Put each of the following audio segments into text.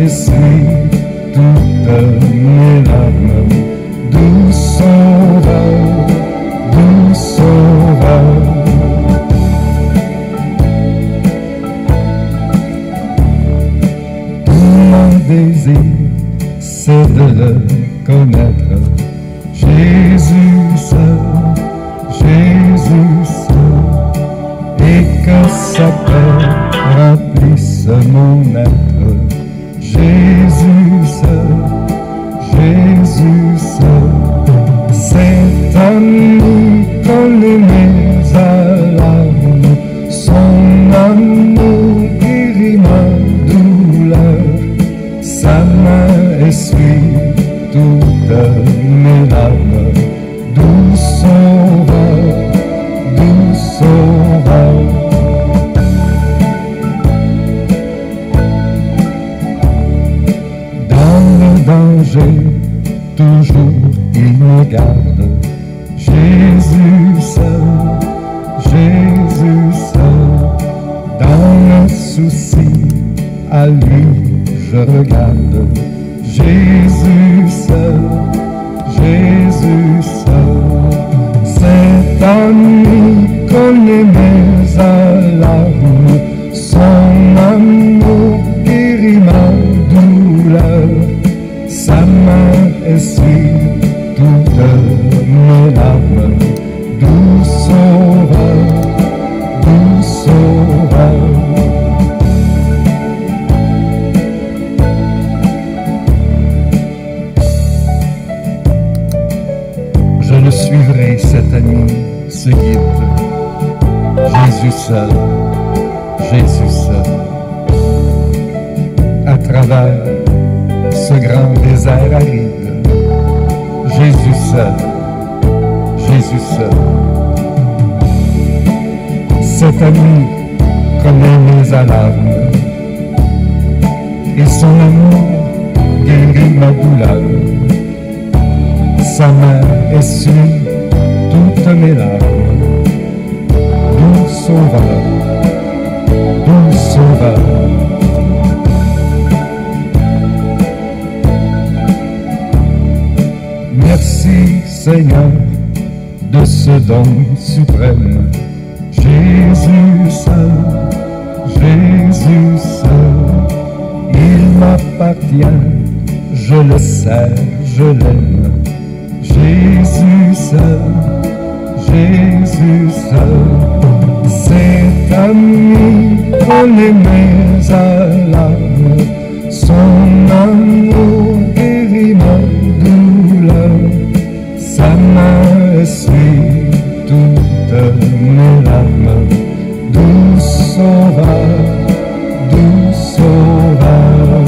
essuie toutes mes larmes. Doux sauveur, doux sauveur. Tout mon désir, c'est de le connaître. Jésus seul, Jésus seul, et que sa paix remplisse mon être. Jésus seul, Jésus seul, c'est ami collé mes alarmes, son amour guérit ma douleur, sa main essuie toutes mes larmes. Doux sauveur, doux sauveur. Danger, toujours il me garde. Jésus seul, Jésus seul, dans le souci, à lui je regarde. Jésus seul, Jésus seul, c'est à lui connaît mes alarmes, son amour guérit ma douleur. Sa main essuie toutes mes larmes. Doux sauveur, doux sauveur. Je le suivrai, cet ami, ce guide. Jésus seul, Jésus seul. À travers ce grand désert aride, Jésus seul, Jésus seul. Cet ami connaît mes alarmes, et son amour guérit ma douleur. Sa main essuie toutes mes larmes. Doux sauveur, doux sauveur. Merci Seigneur de ce don suprême. Jésus seul, Jésus seul, il m'appartient, je le sais, je l'aime. Jésus seul, Jésus seul, c'est ami connaît mes alarmes, son amour guérit ma douleur, sa main essuie toutes mes larmes. Doux sauveur, doux sauveur.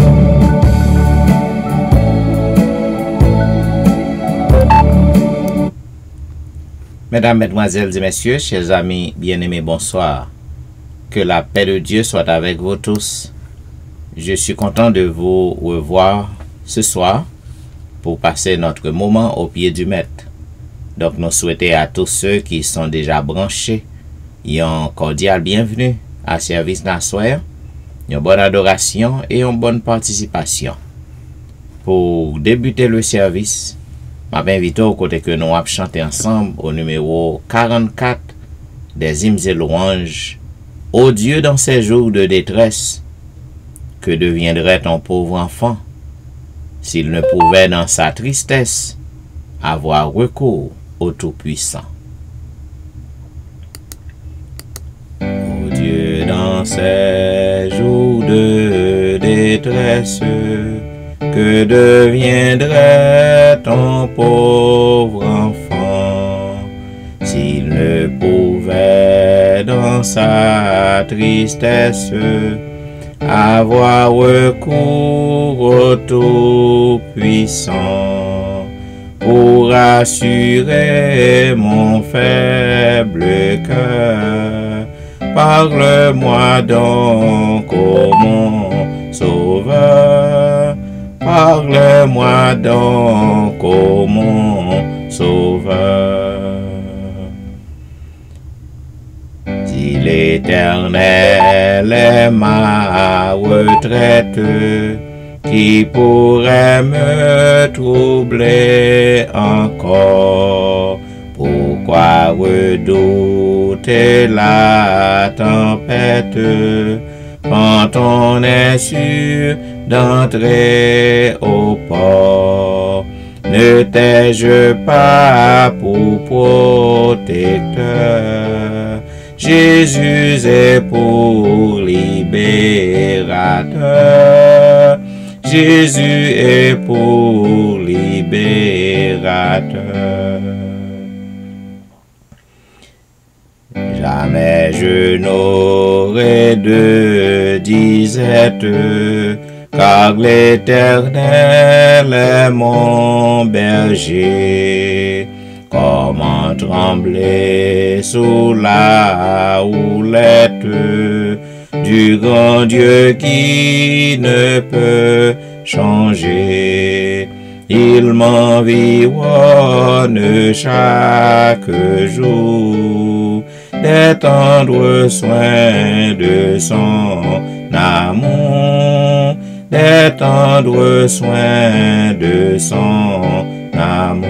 Mesdames, Mesdemoiselles et Messieurs, chers amis bien-aimés, bonsoir. Que la paix de Dieu soit avec vous tous. Je suis content de vous revoir ce soir pour passer notre moment au pied du Maître. Donc, nous souhaitons à tous ceux qui sont déjà branchés une cordiale bienvenue à service d'asseoir, une bonne adoration et une bonne participation. Pour débuter le service, je m'invite au côté que nous allons chanter ensemble au numéro 44 des hymnes et louanges. Ô Dieu, dans ces jours de détresse, que deviendrait ton pauvre enfant s'il ne pouvait dans sa tristesse avoir recours au Tout-Puissant? Ô Dieu, dans ces jours de détresse, que deviendrait ton pauvre enfant s'il ne pouvait dans sa tristesse avoir recours au Tout-Puissant pour assurer mon faible cœur? Parle-moi donc, ô mon Sauveur, parle-moi donc, ô mon Sauveur. Si l'Éternel est ma retraite, qui pourrait me troubler encore? Pourquoi redouter la tempête quand on est sûr d'entrer au port? Ne t'ai-je pas pour protecteur? Jésus est pour libérateur. Jésus est pour libérateur. Jamais je n'aurai de disette, car l'Éternel est mon berger. Comment trembler sous la houlette du grand Dieu qui ne peut changer. Il m'environne chaque jour des tendres soins de son amour, des tendres soins de son amour.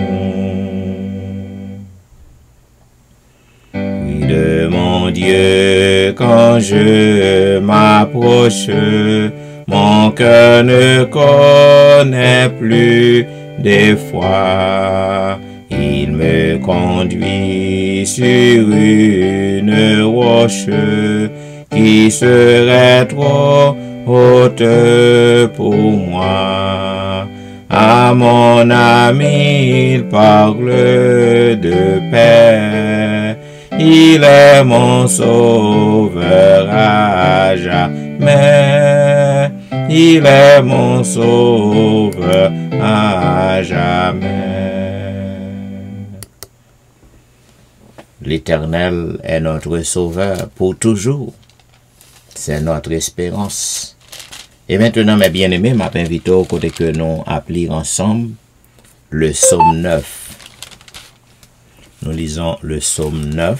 Oui, de mon Dieu, quand je m'approche, mon cœur ne connaît plus d'effroi. Il me conduit sur une roche qui serait trop haute pour moi. À mon ami, il parle de paix. Il est mon sauveur à jamais. Il est mon sauveur à jamais. L'Éternel est notre sauveur pour toujours. C'est notre espérance. Et maintenant, mes bien-aimés, je m'invite au côté que nous appelons ensemble le psaume 9. Nous lisons le psaume 9.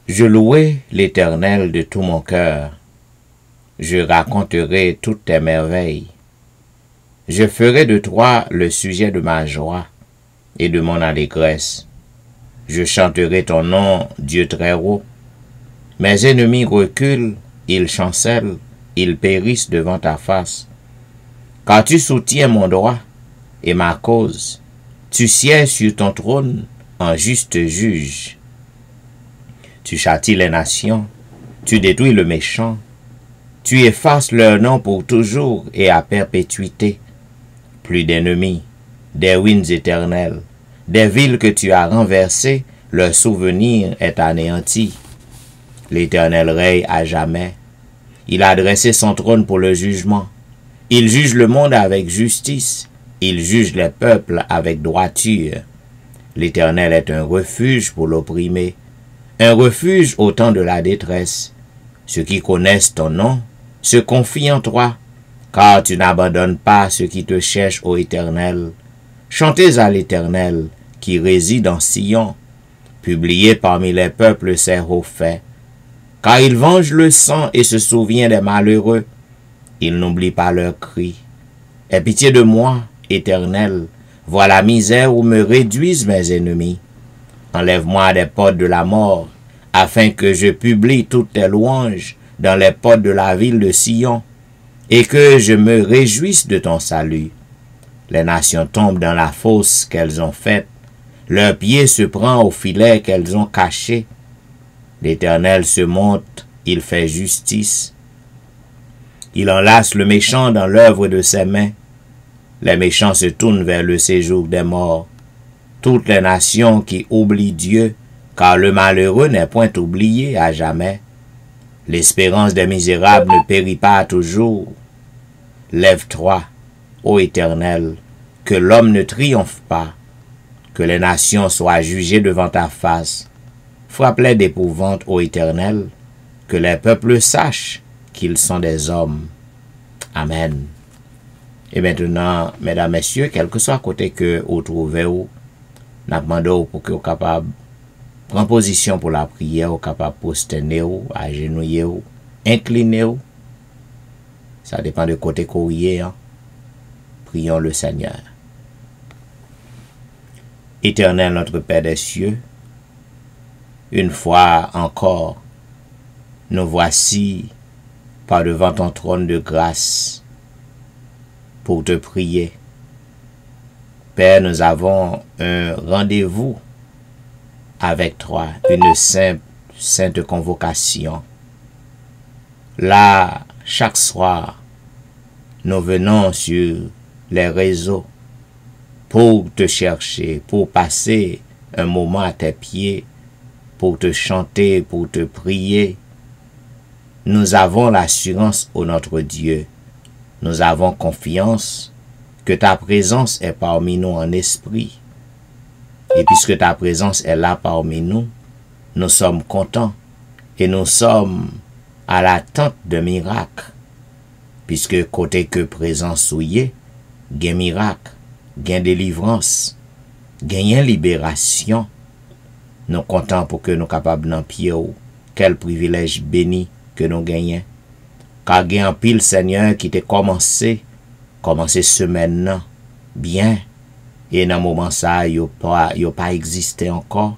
Je louai l'Éternel de tout mon cœur. Je raconterai toutes tes merveilles. Je ferai de toi le sujet de ma joie et de mon allégresse. Je chanterai ton nom, Dieu très haut. Mes ennemis reculent, ils chancellent, ils périssent devant ta face. Car tu soutiens mon droit et ma cause. Tu sièges sur ton trône en juste juge. Tu châties les nations, tu détruis le méchant. Tu effaces leur nom pour toujours et à perpétuité. Plus d'ennemis, des ruines éternelles. Des villes que tu as renversées, leur souvenir est anéanti. L'Éternel règne à jamais. Il a dressé son trône pour le jugement. Il juge le monde avec justice. Il juge les peuples avec droiture. L'Éternel est un refuge pour l'opprimé, un refuge au temps de la détresse. Ceux qui connaissent ton nom se confient en toi, car tu n'abandonnes pas ceux qui te cherchent, ô Éternel. Chantez à l'Éternel qui réside en Sion. Publiez parmi les peuples ses hauts faits. Car il venge le sang et se souvient des malheureux. Il n'oublie pas leurs cris. Aie pitié de moi, Éternel. Vois la misère où me réduisent mes ennemis. Enlève-moi des portes de la mort, afin que je publie toutes tes louanges dans les portes de la ville de Sion, et que je me réjouisse de ton salut. Les nations tombent dans la fosse qu'elles ont faite. Leur pied se prend au filet qu'elles ont caché. L'Éternel se monte, il fait justice. Il enlace le méchant dans l'œuvre de ses mains. Les méchants se tournent vers le séjour des morts. Toutes les nations qui oublient Dieu, car le malheureux n'est point oublié à jamais. L'espérance des misérables ne périt pas toujours. Lève-toi, ô Éternel, que l'homme ne triomphe pas, que les nations soient jugées devant ta face. Frappe-les d'épouvante, ô Éternel, que les peuples sachent qu'ils sont des hommes. Amen. Et maintenant, mesdames, messieurs, quel que soit à côté que vous trouvez, nous demandons pour que vous soyez capables de prendre position pour la prière, vous capable de poster, agenouiller, incliner. Ça dépend de côté courrier. Hein? Prions le Seigneur. Éternel notre Père des cieux, une fois encore, nous voici par devant ton trône de grâce pour te prier. Père, nous avons un rendez-vous avec toi, une sainte convocation. Là, chaque soir, nous venons sur les réseaux pour te chercher, pour passer un moment à tes pieds, pour te chanter, pour te prier. Nous avons l'assurance, ô notre Dieu, nous avons confiance que ta présence est parmi nous en esprit. Et puisque ta présence est là parmi nous, nous sommes contents et nous sommes à l'attente de miracles. Puisque côté que présence souillée, gain miracle, gain délivrance, gain libération. Nous comptons pour que nous capables d'en pied. Quel privilège béni que nous gagnons. Car gain pile Seigneur qui t'a commencé semaine bien. Et dans le moment ça, il n'a pas existé encore.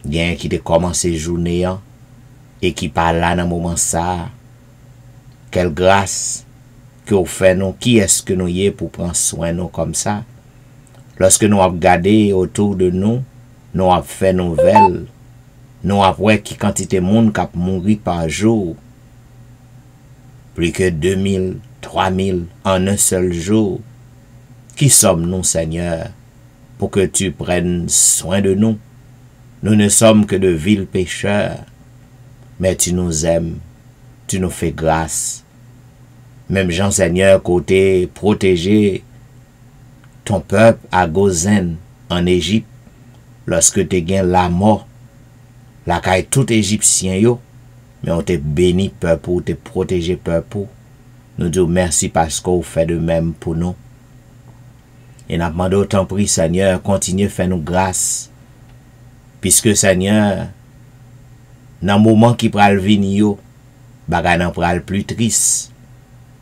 Gain qui t'a commencé journée et qui parle là dans le moment ça. Quelle grâce que vous faites nous, qui est-ce que nous y est pour prendre soin de nous comme ça? Lorsque nous avons regardé autour de nous, nous avons fait nouvelles, nous avons vu qui quantité de monde qui a mouru par jour. Plus que 2000, 3000 en un seul jour. Qui sommes-nous, Seigneur, pour que tu prennes soin de nous? Nous ne sommes que de vils pécheurs, mais tu nous aimes, tu nous fais grâce. Même Jean Seigneur, côté protégé ton peuple à Gozen, en Égypte, lorsque tu gagné la mort, la caille tout Égyptien yo, mais on te béni peuple, te protégé peuple. Nous disons merci parce qu'on fait de même pour nous. Et nous demandons autant prix, Seigneur, continue à faire nous grâce. Puisque Seigneur, dans le moment qui pral venir, bagay nan pral plus triste.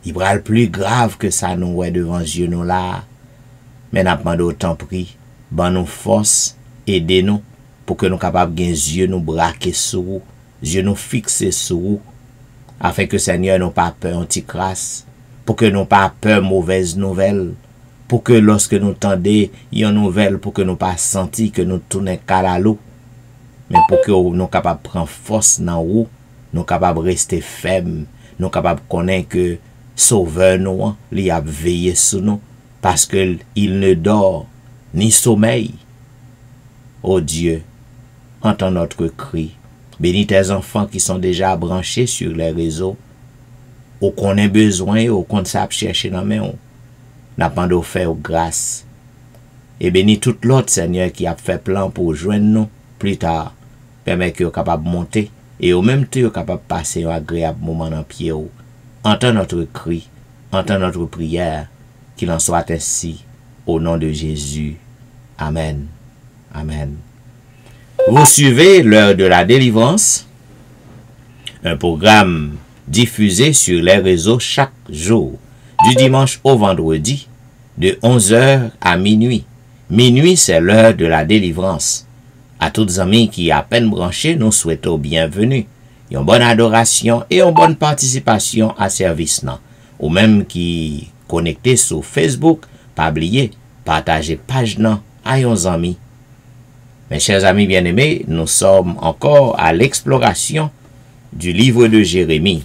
Il pral plus grave que ça nous ouais devant Dieu nous là. Mais nous demandons autant prix, ban nous force, aidez-nous pour que nous capables de yeux nous braquer sur vous, yeux nous fixer sur vous, afin que Seigneur nous pas peur anticrasse, pour que nous pas peur mauvaise nouvelle, pour que lorsque nous tendez une nouvelle, pour que nous pas senti que nous tournons calalou, mais pour que nous capables de prendre force dans vous, nous capables de rester fermes, nous capables de connaître que Sauveur nous, il a veillé sur nous, parce qu'il ne dort ni sommeil. Oh Dieu, entends notre cri. Bénis tes enfants qui sont déjà branchés sur les réseaux, ou qu'on ait besoin, ou qu'on sache chercher dans mes mains. N'a pas de faire grâce. Et bénis tout l'autre Seigneur qui a fait plan pour joindre nous plus tard. Permet que vous soyez capable de monter et au même temps capable de passer un agréable moment dans pied. Entends notre cri, entends notre prière, qu'il en soit ainsi au nom de Jésus. Amen. Amen. Vous suivez l'heure de la délivrance, un programme diffusé sur les réseaux chaque jour, du dimanche au vendredi, de 11h à minuit. Minuit, c'est l'heure de la délivrance. À tous les amis qui à peine branchés, nous souhaitons bienvenue, une bonne adoration et une bonne participation à service. Ou même qui connectés sur Facebook, pas oublier, partager page à vos amis. Mes chers amis bien-aimés, nous sommes encore à l'exploration du livre de Jérémie.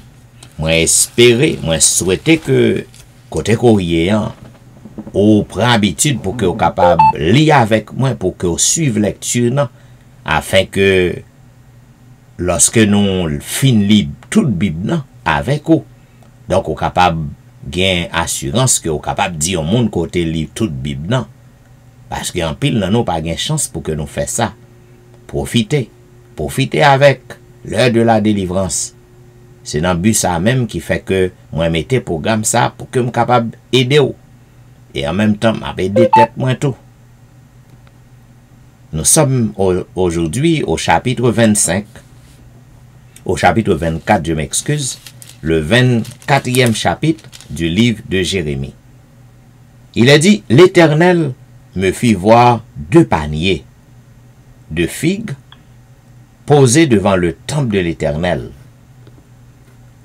Moi espérer, moi souhaiter que côté courrier, ou prend habitude pour que vous capable lire avec moi, pour que vous suivez lecture, afin que lorsque nous finissons toute Bible avec vous, donc vous capable gain assurance que vous capable dire au monde côté lire toute Bible. Parce qu'en pile, nous pas de chance pour que nous fassions ça. Profitez. Profitez avec l'heure de la délivrance. C'est dans le but ça même qui fait que moi mettez programme ça pour que je sois capable d'aider. Et en même temps, je aider tête moins tout. Nous sommes aujourd'hui au chapitre 25. Au chapitre 24, je m'excuse. le 24e chapitre du livre de Jérémie. Il est dit, l'Éternel me fit voir 2 paniers de figues posés devant le temple de l'Éternel.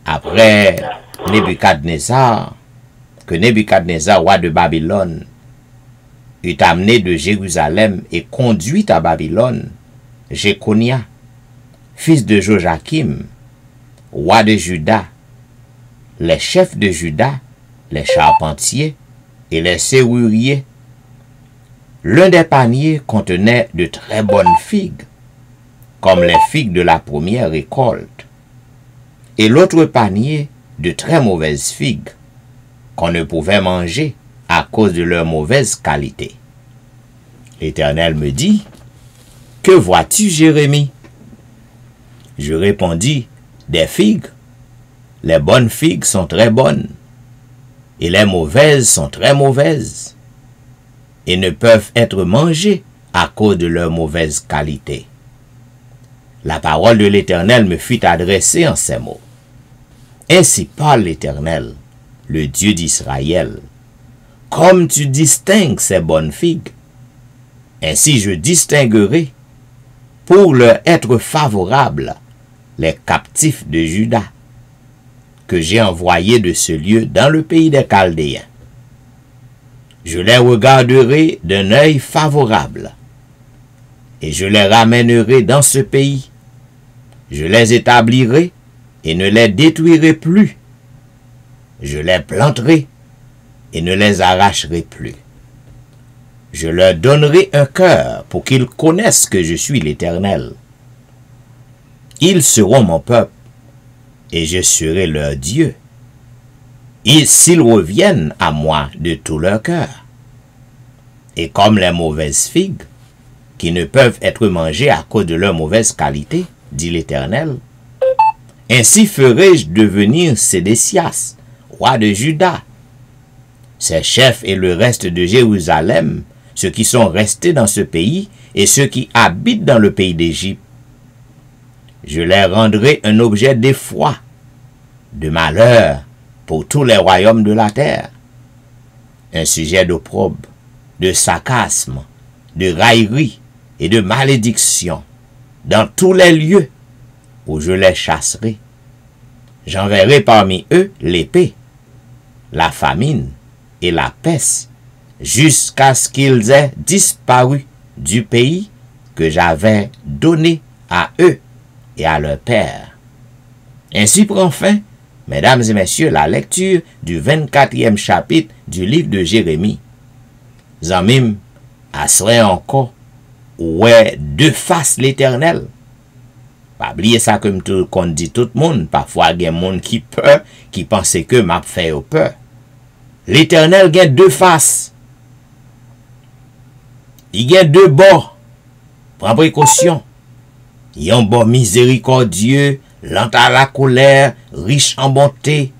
Après Nebuchadnezzar, roi de Babylone, eut amené de Jérusalem et conduit à Babylone Jéconia, fils de Joachim, roi de Juda, les chefs de Juda, les charpentiers et les serruriers. L'un des paniers contenait de très bonnes figues, comme les figues de la première récolte, et l'autre panier de très mauvaises figues, qu'on ne pouvait manger à cause de leur mauvaise qualité. L'Éternel me dit, « Que vois-tu, Jérémie? » Je répondis, « Des figues. Les bonnes figues sont très bonnes, et les mauvaises sont très mauvaises, et ne peuvent être mangées à cause de leur mauvaise qualité. » La parole de l'Éternel me fut adressée en ces mots. « Ainsi parle l'Éternel, le Dieu d'Israël. Comme tu distingues ces bonnes figues, ainsi je distinguerai, pour leur être favorables, les captifs de Juda, que j'ai envoyés de ce lieu dans le pays des Chaldéens. Je les regarderai d'un œil favorable, et je les ramènerai dans ce pays. Je les établirai et ne les détruirai plus. Je les planterai et ne les arracherai plus. Je leur donnerai un cœur pour qu'ils connaissent que je suis l'Éternel. Ils seront mon peuple, et je serai leur Dieu. Et s'ils reviennent à moi de tout leur cœur, et comme les mauvaises figues, qui ne peuvent être mangées à cause de leur mauvaise qualité, dit l'Éternel, ainsi ferai-je devenir Sédécias, roi de Juda, ses chefs et le reste de Jérusalem, ceux qui sont restés dans ce pays et ceux qui habitent dans le pays d'Égypte. Je les rendrai un objet d'effroi, de malheur pour tous les royaumes de la terre, un sujet d'opprobre, de sarcasme, de raillerie et de malédiction dans tous les lieux où je les chasserai. J'enverrai parmi eux l'épée, la famine et la peste, jusqu'à ce qu'ils aient disparu du pays que j'avais donné à eux et à leur père. Ainsi prend fin, mesdames et messieurs, la lecture du 24e chapitre du livre de Jérémie. Zamim, assurez encore, ouais, de face l'Éternel. Pas oublier ça comme tout qu'on dit tout le monde. Parfois, il y a des gens qui peur, qui pensent que m'a fait peur. L'Éternel a 2 faces. Il y a 2 bords. Prends précaution. Il y a un bord miséricordieux, lent à la colère, riche en bonté.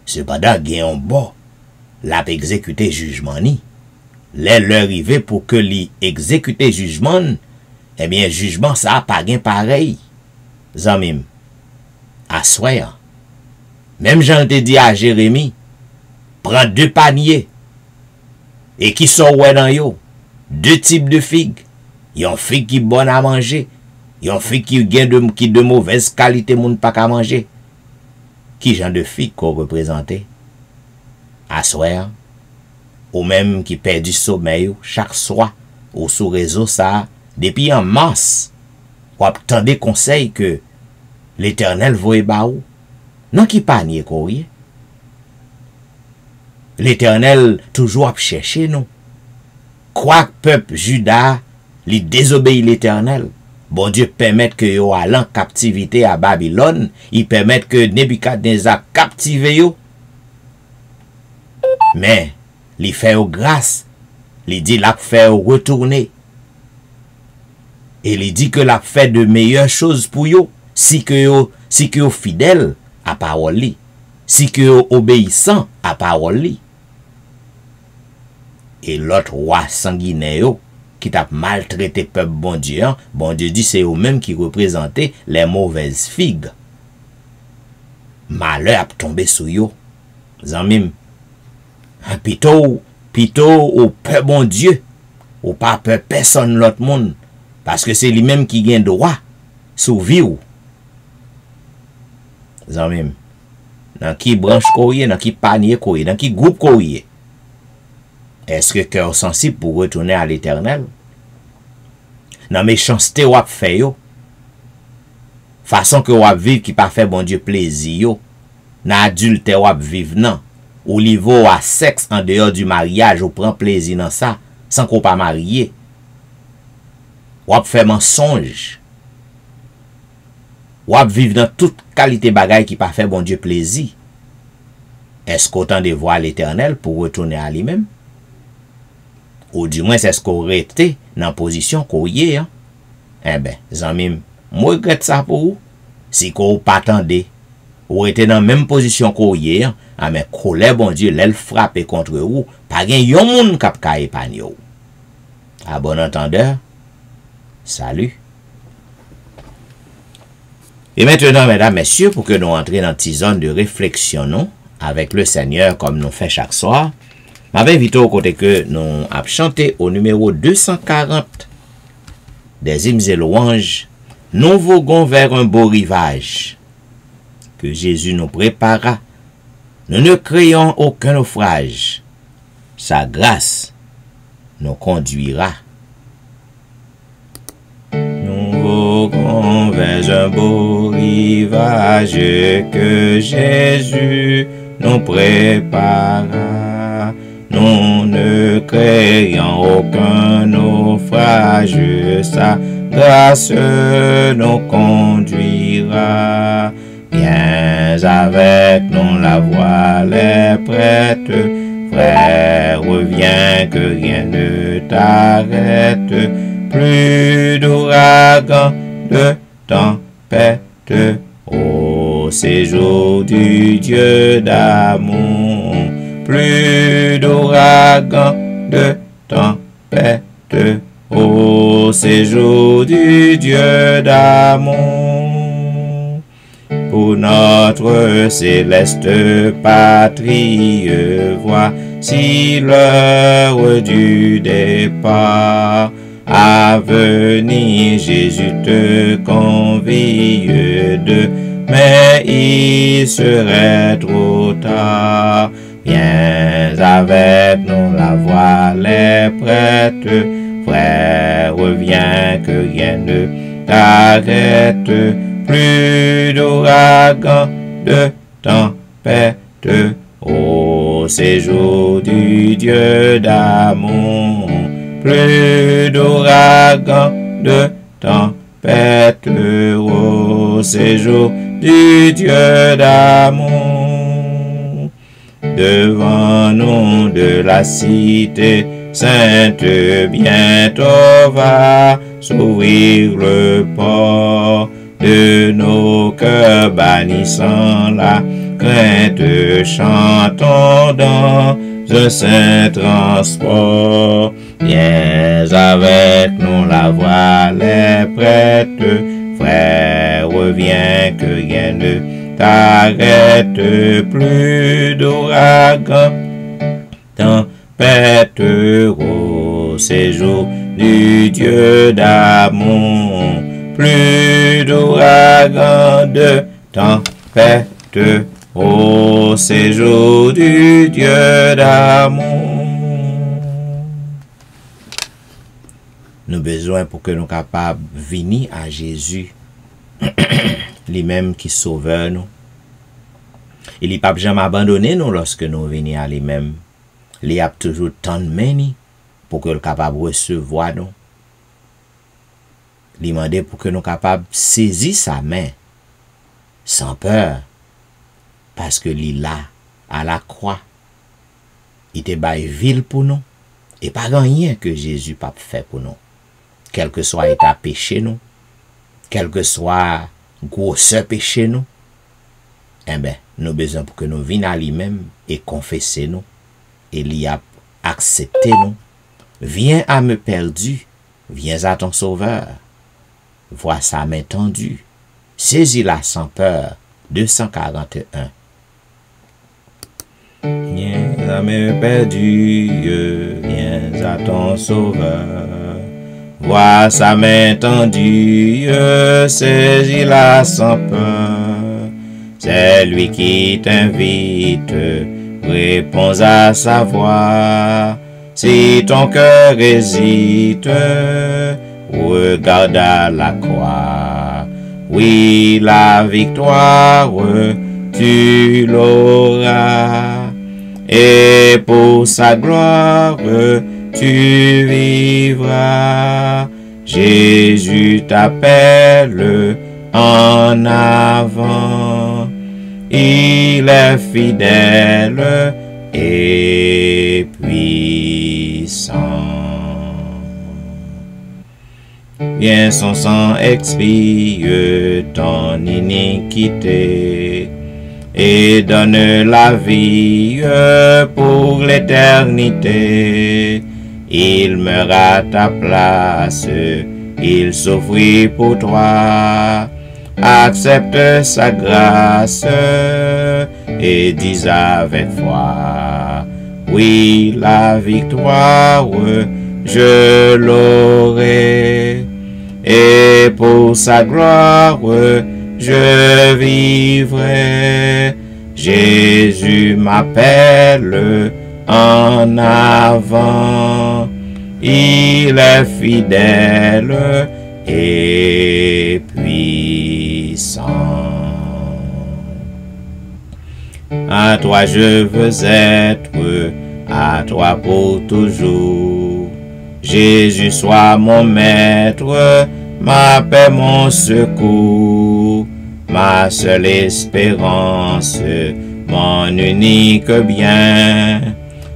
Cependant, il y a un bord. L'a exécuté jugement ni. L'heure arrivé pour que l'y exécuter jugement, eh bien, jugement ça a pas gain pareil. Zamim, assoyant. Même j'en te dit à Jérémie, prends 2 paniers, et qui sont ouais dans yo, 2 types de figues. Yon figue qui bonne à manger, yon figue qui gain de mauvaise qualité, moun pas qu'à manger. Qui genre de figue qu'on représente? Assoyant. Ou même qui perd du sommeil chaque soir, ou sous réseau ça, depuis en masse, ou attendez conseil que l'Éternel voye baou, non qui panier courrier. L'Éternel toujours a cherché nous. Quoi peuple Juda, li désobéit l'Éternel. Bon Dieu permet que yo allant captivité à Babylone, il permet que Nebuchadnezzar captive yo. Mais li fait au grâce, li dit l'a fait retourner. Et li dit que l'a fait de meilleures choses pour yo, si que yo fidèle à parole li, si que yo obéissant à parole li. Et l'autre roi sanguinaire yo, qui t'a maltraité peuple bon Dieu dit c'est eux-mêmes qui représentaient les mauvaises figues. malheur a tombé sur yo. Zanmim, plutôt ou peur bon Dieu, ou pas peur personne l'autre monde, parce que c'est lui-même qui gagne droit sur vie ou. Zanmim, dans qui branche courrier, dans qui panier courrier, dans qui groupe courrier. Est-ce que cœur sensible pour retourner à l'éternel? Dans méchanceté ou ap fait yo. Façon que ou ap vivre qui pas fait bon Dieu plaisir yo. Dans adulte ou ap vivre non. Ou niveau à sexe en dehors du mariage ou prend plaisir dans ça sans qu'on pas marié. Ou ap fait mensonge. Ou ap vivre dans toute qualité bagaille qui pas fait bon Dieu plaisir. Est-ce qu'autant de voir l'éternel pour retourner à lui-même? Ou du moins c'est ce qu'on été dans la position qu'on y est. Eh ben, zanmim, moi regrette ça pour vous. Si qu'on pas attendait, ou était dans la même position qu'on y est, ah mais colère bon Dieu, l'elle frappe contre vous, pas gen yon moun kap ka épargne ou. À bon entendeur, salut. Et maintenant, mesdames, messieurs, pour que nous entrions dans une zone de réflexion, non, avec le Seigneur, comme nous fait chaque soir, m'invite au côté que nous avons chanté au numéro 240 des hymnes et louanges. Nous voguons vers un beau rivage que Jésus nous prépara. Nous ne créons aucun naufrage. Sa grâce nous conduira. Nous voguons vers un beau rivage que Jésus nous prépara. Nous ne créons aucun naufrage, sa grâce nous conduira. Viens avec nous, la voile est prête, frère, reviens que rien ne t'arrête. Plus d'ouragan, de tempête, au séjour du Dieu d'amour. Plus d'ouragan, de tempête, au séjour du Dieu d'amour. Pour notre céleste patrie, voici l'heure du départ. À venir, Jésus te convie de, mais il serait trop tard. Viens avec nous, la voile est prête. Frère, reviens que rien ne t'arrête. Plus d'ouragan, de tempête, au séjour du Dieu d'amour. Plus d'ouragan, de tempête, au séjour du Dieu d'amour. Devant nous de la cité sainte, bientôt va s'ouvrir le port de nos cœurs bannissant la crainte. Chantons dans un saint transport. Viens avec nous, la voile est prête. Frère, reviens que rien ne t'arrête. Plus d'ouragan, tempête, au séjour du Dieu d'amour. Plus d'ouragan, de tempête, au séjour du Dieu d'amour. Nous besoin pour que nous capables de venir à Jésus, lui-même qui sauveur nous. Il n'est pas jamais abandonné nous lorsque nous venons à lui-même. Il a toujours tant de mains pour que nous capable de recevoir nous. Il demande pour que nous capables de saisir sa main sans peur, parce que il là à la croix, il te baille ville pour nous et pas rien que Jésus pas fait pour nous. Quel que soit l'état péché nous, quel que soit grosseur péché nous, eh ben, nous besoin pour que nous venions à lui-même et confesser nous, et lui a accepté nous. Viens à me perdu, viens à ton sauveur. Vois sa main tendue, saisis-la sans peur, 241. Viens à mes perdus, viens à ton sauveur. Vois sa main tendue, saisis-la sans peur. C'est lui qui t'invite, réponds à sa voix. Si ton cœur hésite, regarde à la croix. Oui, la victoire, tu l'auras. Et pour sa gloire, tu vivras. Jésus t'appelle en avant. Il est fidèle et puissant. Viens, son sang expie ton iniquité et donne la vie pour l'éternité. Il meurt à ta place, il s'offrit pour toi. Accepte sa grâce et dis avec foi. Oui, la victoire, je l'aurai. Et pour sa gloire, je vivrai. Jésus m'appelle en avant. Il est fidèle et puissant. À toi je veux être, à toi pour toujours. Jésus soit mon maître, ma paix, mon secours, ma seule espérance, mon unique bien.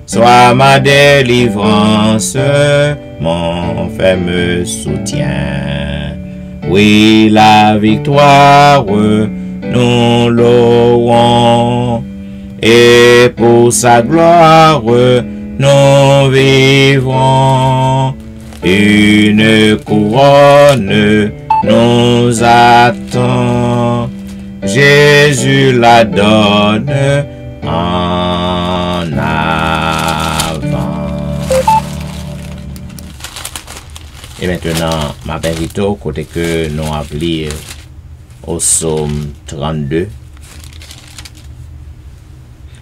Sois ma délivrance, mon ferme soutien. Oui, la victoire, nous louons. Et pour sa gloire, nous vivrons. Une couronne nous attend. Jésus la donne en avant. Et maintenant, ma invite au côté que nous allons lire au psaume 32.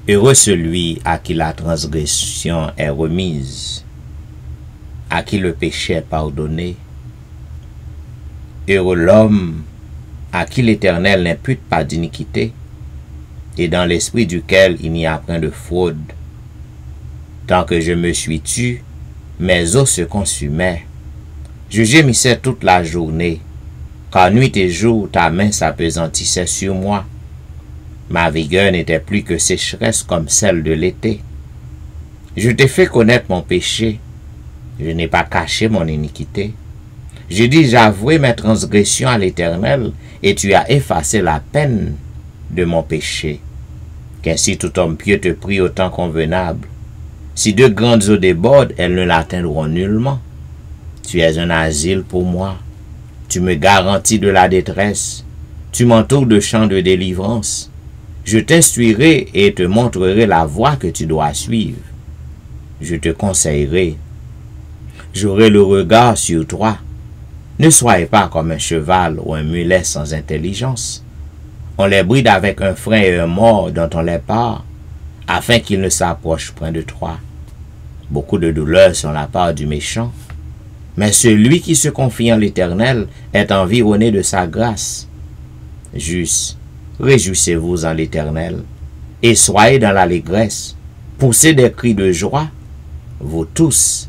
Heureux celui à qui la transgression est remise, à qui le péché est pardonné. Heureux l'homme à qui l'Éternel n'impute pas d'iniquité, et dans l'esprit duquel il n'y a point de fraude. Tant que je me suis tu, mes os se consumaient. Je gémissais toute la journée, car nuit et jour ta main s'apesantissait sur moi. Ma vigueur n'était plus que sécheresse comme celle de l'été. Je t'ai fait connaître mon péché, je n'ai pas caché mon iniquité. J'ai dit, j'avouai mes transgressions à l'Éternel, et tu as effacé la peine de mon péché. Qu'ainsi tout homme pieux te prie au temps convenable. Si de grandes eaux débordent, elles ne l'atteindront nullement. Tu es un asile pour moi. Tu me garantis de la détresse. Tu m'entoures de chants de délivrance. Je t'instruirai et te montrerai la voie que tu dois suivre. Je te conseillerai. J'aurai le regard sur toi. Ne soyez pas comme un cheval ou un mulet sans intelligence. On les bride avec un frein et un mors dont on les part, afin qu'ils ne s'approchent point de toi. Beaucoup de douleurs sont la part du méchant, mais celui qui se confie en l'Éternel est environné de sa grâce. Juste, réjouissez-vous en l'Éternel, et soyez dans l'allégresse, poussez des cris de joie, vous tous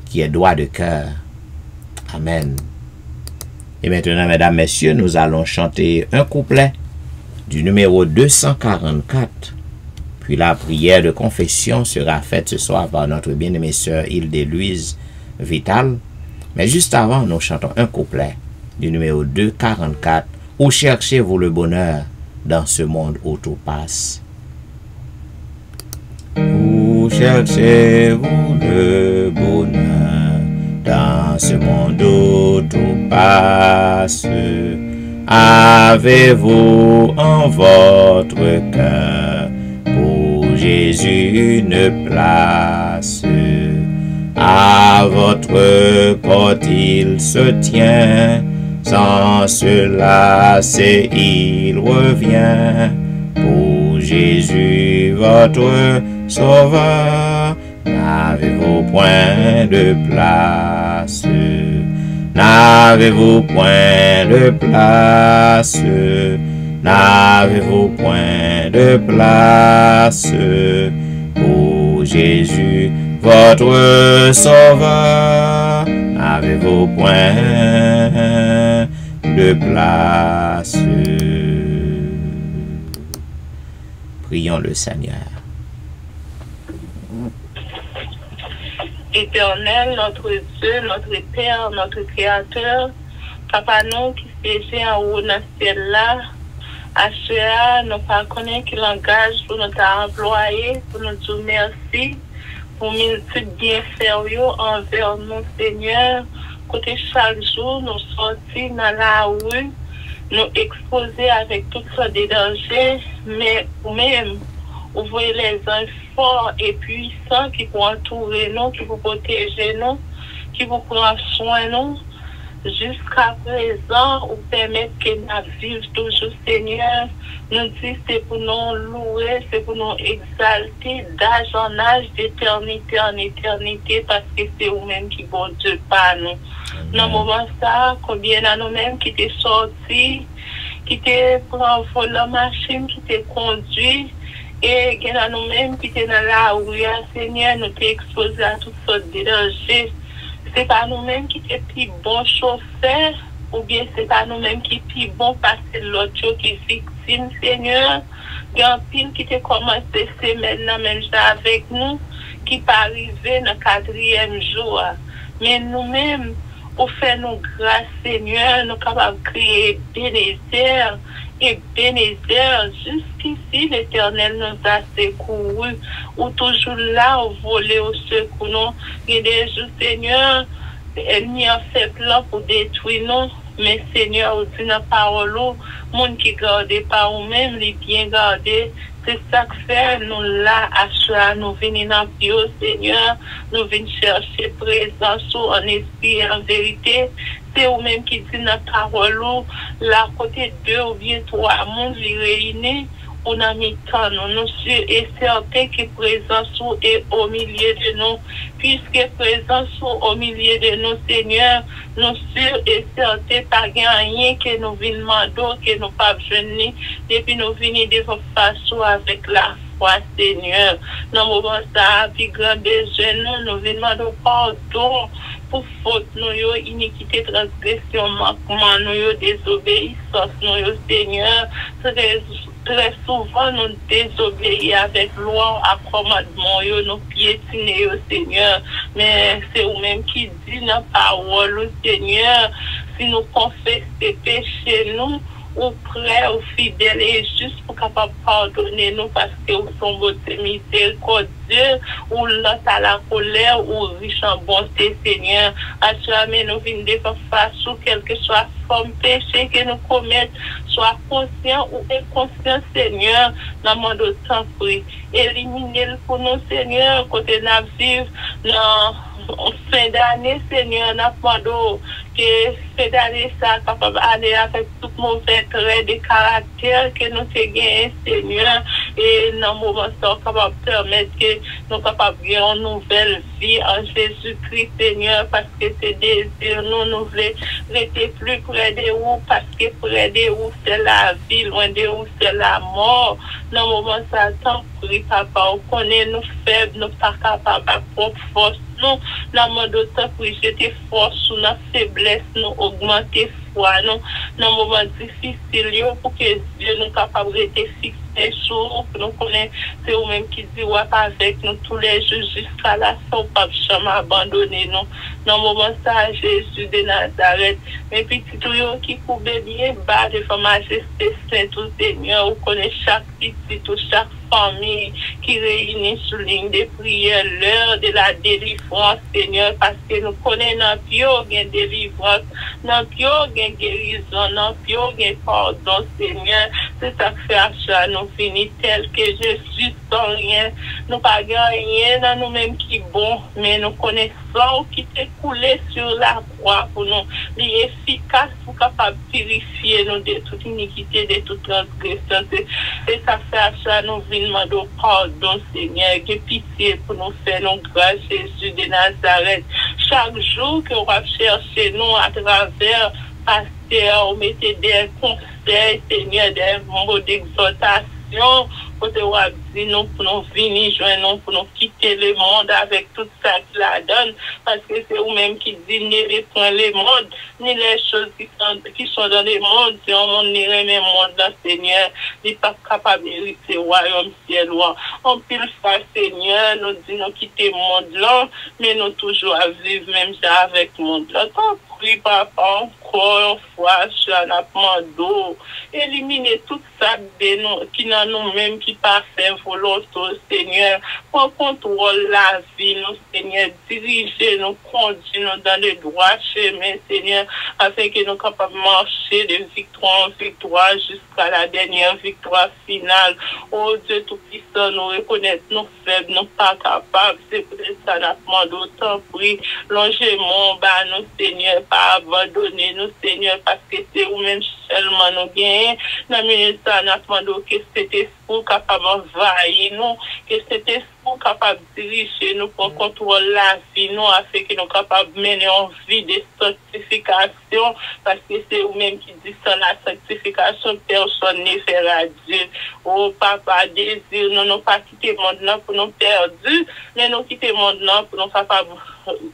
qui êtes droits de cœur. Amen. Et maintenant, mesdames, messieurs, nous allons chanter un couplet du numéro 244. Puis la prière de confession sera faite ce soir par notre bien-aimée sœur Hilde-Louise Vital. Mais juste avant, nous chantons un couplet du numéro 244. Où cherchez-vous le bonheur dans ce monde où tout passe? Où cherchez-vous le bonheur dans ce monde où tout passe? Avez-vous en votre cœur pour Jésus une place? À votre porte il se tient, sans cela c'est il revient. Pour Jésus votre sauveur, n'avez-vous point de place? N'avez-vous point de place? N'avez-vous point de place? Pour Jésus votre sauveur, n'avez-vous point de place? Prions le Seigneur. Éternel, notre Dieu, notre Père, notre Créateur, Papa nous qui siège en haut dans ce ciel-là, à cela, nous pas connaître quel langage pour nous employer, pour nous dire merci, pour multiples bienfaits envers nous, Seigneur. Côté chaque jour, nous sortir dans la rue, nous exposer avec toutes sortes de dangers, mais même ouvrez les anges forts et puissants qui vont entourer nous, qui vont protéger nous, qui vont prendre soin de nous. Jusqu'à présent, ou permettre que nous vivions toujours, Seigneur. Nous disons c'est pour nous louer, c'est pour nous exalter d'âge en âge, d'éternité en éternité, parce que c'est vous-même qui bon Dieu par nous. Dans le moment ça, combien de nous-mêmes qui t'es sortis, qui t'es pris la machine, qui t'es conduit, et il y a nous-mêmes qui t'es dans la rue, Seigneur, nous t'es exposés à toutes sortes de dangers. C'est pas nous-mêmes qui t'es plus bon chauffeur, ou bien c'est pas nous-mêmes qui plus bon parce que l'autre qui est victime, Seigneur. Il y a un pile qui t'est commencé semaine même avec nous, qui pas arrivé dans le 4e jour. Mais nous-mêmes, au fait nous grâce, Seigneur, nous sommes capables de créer Bénézer. Et Bénézer, jusqu'ici, l'Éternel nous a secourus, ou toujours là, au volet, au secours, nous. Il y a des jours, Seigneur, l'ennemi a fait plan pour détruire nous, mais Seigneur, au dit dans la parole, le monde qui garde par nous-mêmes, les bien gardés, c'est ça que fait, nous là, à cela, nous venons dans le Seigneur, nous venons chercher présence en esprit et en vérité. C'est vous-même qui dit dans la parole, là, côté 2 ou bien 3 mondes, les réunis, on a mis tant, nous sommes et certains que présence est au milieu de nous, puisque présence au milieu de nous, Seigneur, nous sommes et certains pas rien que nous venons demander, que nous pas besoin, depuis nous venons devant face avec la foi, Seigneur. Dans le moment ça, puis grand besoin, nous venons demander pardon pour faute, nous, iniquité, transgression, manquement, nous, désobéissance, nous, Seigneur. Très souvent, nous désobéissons avec loi, à commandement, nous piétinons, Seigneur. Mais c'est vous-même qui dit dans la parole, Seigneur, si nous confessons les péchés, nous, ou prêts, ou fidèles et juste pour capable pardonner nous parce que nous sommes votre miséricordieux, ou l'autre à la colère, ou riche en bonté, Seigneur. À jamais nous venons de face ou quel que soit forme péché que nous commettons, soit conscient ou inconscient, Seigneur, dans le monde de temps pris. Éliminez-le pour nous, Seigneur, côté nous vivre dans fin d'année, Seigneur, nous demandons que fin d'année, ça capable d'aller avec tout mauvais trait de caractère que nous avons, Seigneur, et dans le moment ça, capable de permettre que nous capables de une nouvelle vie en Jésus-Christ, Seigneur, parce que c'est désir, nous voulons rester plus près de vous, parce que près de vous, c'est la vie, loin de vous, c'est la mort. Dans le moment ça, tant pis, papa, on connaît nous faibles, nous pas capables de propre force. Nous, dans le monde temps pour jeter force sur notre faiblesse, nous augmenter foi, nous, dans le moment difficile, pour que Dieu nous capable de rester fixé compter sur nous connaître, c'est vous-même qui dit ouais avec nous tous les jours jusqu'à la fin, pas jamais abandonner nous. Dans le moment ça, Jésus de Nazareth, mes petits tuyaux qui coupaient bien bas devant majesté saint tout Seigneur, vous connaissez chaque petit, tout chaque famille qui réunit sous ligne de prière, l'heure de la délivrance, Seigneur, parce que nous connaissons dans Pio, il y a délivrance, dans Pio, il y a guérison, dans Pio, il y a pardon, Seigneur. C'est ça que fait achat, nous finit tel que je suis sans rien. Nous pas rien dans nous-mêmes qui est bon, mais nous connaissons qui t'est coulé sur la croix pour nous. Il est efficace pour capable purifier nous de toute iniquité, de toute transgression. C'est ça fait achat, nous venons de pardon, Seigneur, que pitié pour nous faire nos grâces, Jésus de Nazareth. Chaque jour que on va chercher nous à travers pasteur, on mettait des conseils, Seigneur, des mots d'exhortation, pour nous venir joindre nous, pour nous quitter le monde avec tout ça qui la donne, parce que c'est vous-même qui dit ne point le monde, ni les choses qui sont dans le monde, si on n'irait même monde là, Seigneur, n'est pas capable de hériter royaume ciel. On peut le faire, Seigneur, nous dit nous quitter le monde là, mais nous toujours à vivre même ça avec le monde là. Prie, papa, encore une fois, je suis en appel éliminer tout ça de nous, qui n'a nous-mêmes, qui pas fait volonté, Seigneur. Prends contrôle la vie, nous, Seigneur. Dirigez nous, conduisez nous dans le droit chemin, Seigneur, afin que nous soyons capables de marcher de victoire en victoire jusqu'à la dernière victoire finale. Oh Dieu Tout-Puissant, nous reconnaître nous faibles, nous pas capables. C'est pour ça que nous autant prie. Longez-moi, nous, Seigneur, pas abandonner nous, Seigneur, parce que c'est vous-même seulement nous gagnons. Dans le ministère, nous demandons que cet esprit capable d'envahir nous, que cet esprit capable de diriger nous pour contrôler la vie, nous, afin que nous soyons capables de mener en vie de sanctification, parce que c'est vous-même qui dit sans la sanctification, personne ne fera Dieu. Oh, Papa, désir, nous n'avons pas quitté le monde pour nous perdre, mais nous quitter le monde pour nous capables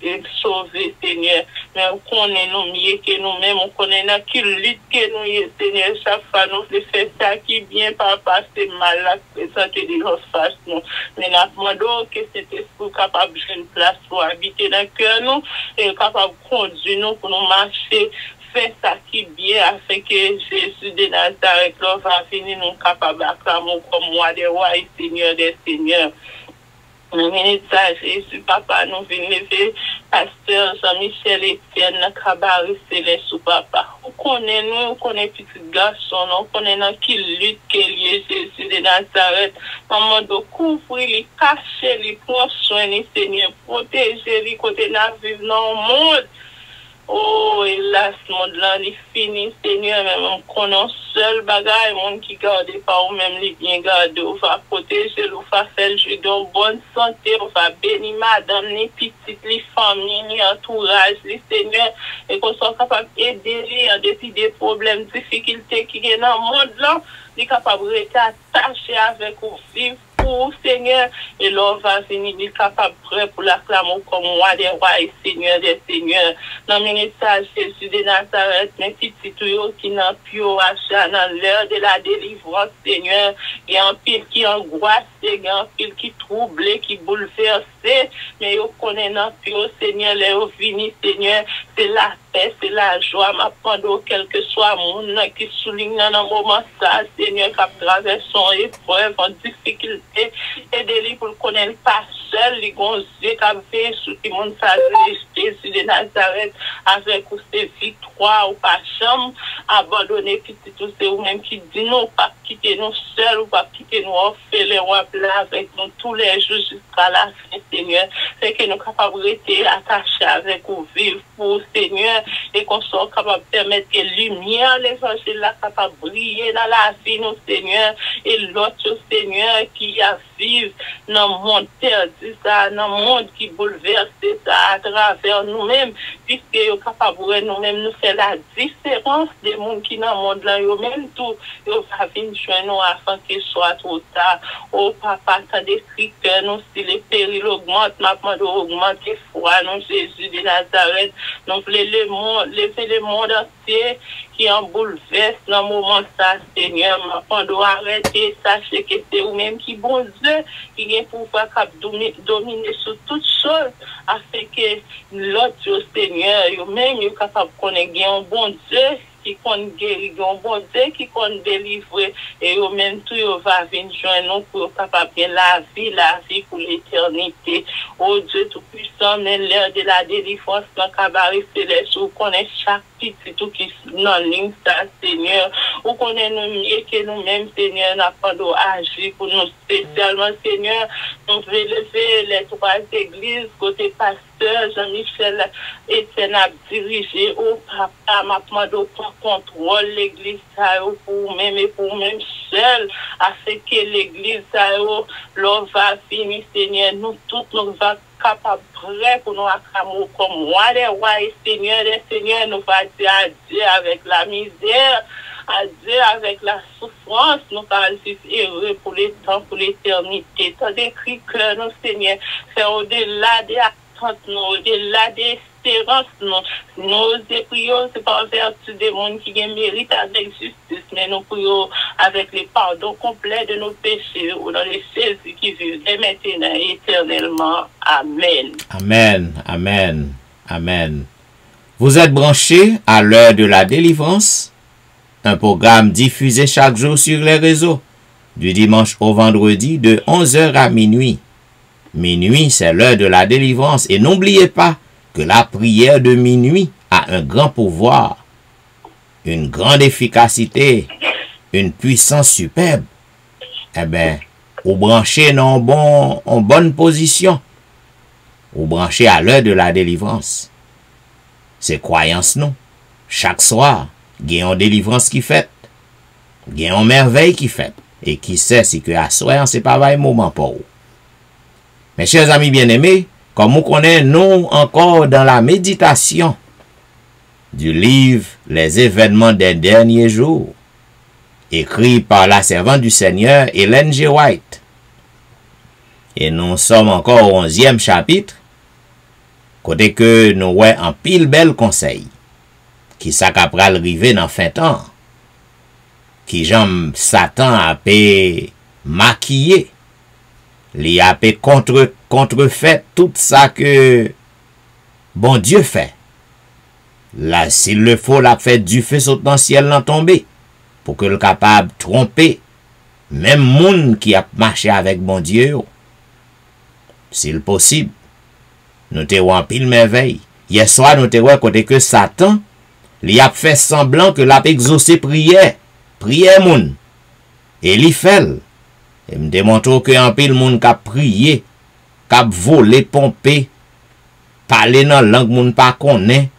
de sauver, Seigneur. Mais on connaît nous mieux que nous-mêmes, on connaît dans qui lutte que nous, Seigneur. Chaque fois, nous faisons ça qui bien, Papa, c'est mal là, présente de nos faces, nous. Mais nous demandons que cet esprit capable de une place pour habiter dans le cœur, nous, et capable de conduire nous pour nous marcher. Fais ça qui bien afin que Jésus de Nazareth va venir nous capable d'acclamer comme moi des rois et Seigneur des seigneurs. Nous venons Jésus, Papa, nous venons lever pasteur Jean-Michel Etienne, dans cabaret céleste, Papa. On connaît nous, on connaît petit garçon, on connaît dans qui lutte qu'il y a Jésus de Nazareth. Maman, de couvrir, les cacher, les prendre soin, les Seigneur, protéger, les côtés de vivre dans le monde. Oh, hélas, ce monde-là, il fini, Seigneur, même on connaît un seul bagage, monde qui garde pas ou même les bien garder, on va protéger, on va faire le jeu de bonne santé, on va bénir madame, les petites, les familles, les entourages, les Seigneur, et qu'on soit capable d'aider en dépit des problèmes, difficultés qui sont dans le monde-là, il est capable de rester attaché avec vous, vivre pour Seigneur, et l'on va venir, il est capable prêt pour l'acclamer comme moi des rois et Seigneur des seigneurs. Dans le message Jésus de Nazareth, mes petits tuyaux qui n'ont plus au achat dans l'heure de la délivrance, Seigneur, il y a un pile qui angoisse, il y a un pile qui trouble, qui bouleverse, mais vous connaissez non plus, Seigneur, les vini, Seigneur, c'est la paix, c'est la joie, ma pendant quel que soit mon nom qui souligne dans un moment ça, Seigneur, qui traverse son épreuve, en difficulté, aidez-les pour connaître pas seul, les grands yeux qui avaient sous tout le monde, Jésus de Nazareth, avec ses victoires ou pas chambre, abandonner petit tout, c'est vous-même qui dit non, pas quitter nous seuls, ou pas quitter nous orphelins, là avec nous tous les jours jusqu'à la fin, Seigneur, c'est que nous sommes capables d'être attachés avec vous, vivre pour Seigneur, et qu'on soit capable de permettre que lumière, l'évangile, là, capable de briller dans la vie, nous, Seigneur, et l'autre, Seigneur, qui a vivre dans le monde perdu, ça, dans le monde qui bouleverse ça à travers nous-mêmes, puisque nous sommes capables de nous-mêmes nous faire la différence des mondes qui dans le monde là, eux-mêmes tout, ils vont venir joindre nous afin qu'il soit trop tard. Oh, Papa, tant d'écrit que nous, si les périls augmentent, maintenant augmenter foi, nous, Jésus de Nazareth, nous voulons lever le monde entier Dieu qui en bouleverse dans le moment ça, Seigneur. On doit arrêter, sachez que c'est vous-même qui bon Dieu, qui a pouvoir dominer sur toutes choses, afin que l'autre Seigneur, vous-même, vous capable de connaître un bon Dieu, qui compte guérir, un bon Dieu qui compte délivrer, et au même tout, il va venir joindre nous pour capable de la vie pour l'éternité. Oh Dieu Tout-Puissant, mais l'heure de la délivrance, dans le cabaret céleste, où connaît chaque petit tout qui dans ligne, ça, Seigneur, où connaît nous mieux que nous-mêmes, Seigneur, n'a pas d'agir pour nous spécialement, Seigneur, nous voulons lever les trois églises, côté pasteur, Jean-Michel Etienne a dirigé, au papa, m'a demandé au contrôle l'église pour même et pour même seul, afin que l'église l'on va finir, Seigneur, nous tous nous va capable prêt pour nous acclamer comme moi les rois et Seigneur, nous va dire adieu avec la misère, adieu avec la souffrance, nous allons vivre heureux pour les temps, pour l'éternité. Tant d'écrit que nous, Seigneur, c'est au-delà des attentes, au-delà des espérance, nous prions, c'est pas en vertu des mondes qui méritent avec justice, mais nous prions avec le pardon complet de nos péchés, ou dans les Jésus qui vivent et maintenant et éternellement. Amen. Amen, amen, amen. Vous êtes branchés à l'heure de la délivrance, un programme diffusé chaque jour sur les réseaux, du dimanche au vendredi de 11h à minuit. Minuit, c'est l'heure de la délivrance, et n'oubliez pas que la prière de minuit a un grand pouvoir, une grande efficacité, une puissance superbe. Eh bien, ou branchez en bonne position, ou branchez à l'heure de la délivrance. C'est croyance non. Chaque soir, il y a une délivrance qui fait, il y a une merveille qui fait, et qui sait si que à soir, c'est pas un moment pour vous. Mes chers amis bien-aimés, comme vous connaissez, nous encore dans la méditation du livre Les événements des derniers jours, écrit par la servante du Seigneur, Ellen G. White. Et nous sommes encore au 11e chapitre, côté que nous voyons un pile bel conseil, qui s'accapera le rivé dans fin temps, qui j'aime Satan a pu maquiller, li a pu contrefait tout ça que bon Dieu fait. Là, s'il le faut, la fait du feu sauter dans le ciel l'en tomber, pour que le capable de tromper même monde qui a marché avec bon Dieu. S'il possible, nous te en pile merveille. Hier soir, nous te côté que Satan, li a fait semblant que l'a exaucé prière moun. Et li fait. Et me démontre que en pile moun qui prié, qui volé, pompé, parler dans langue moun pas connaît,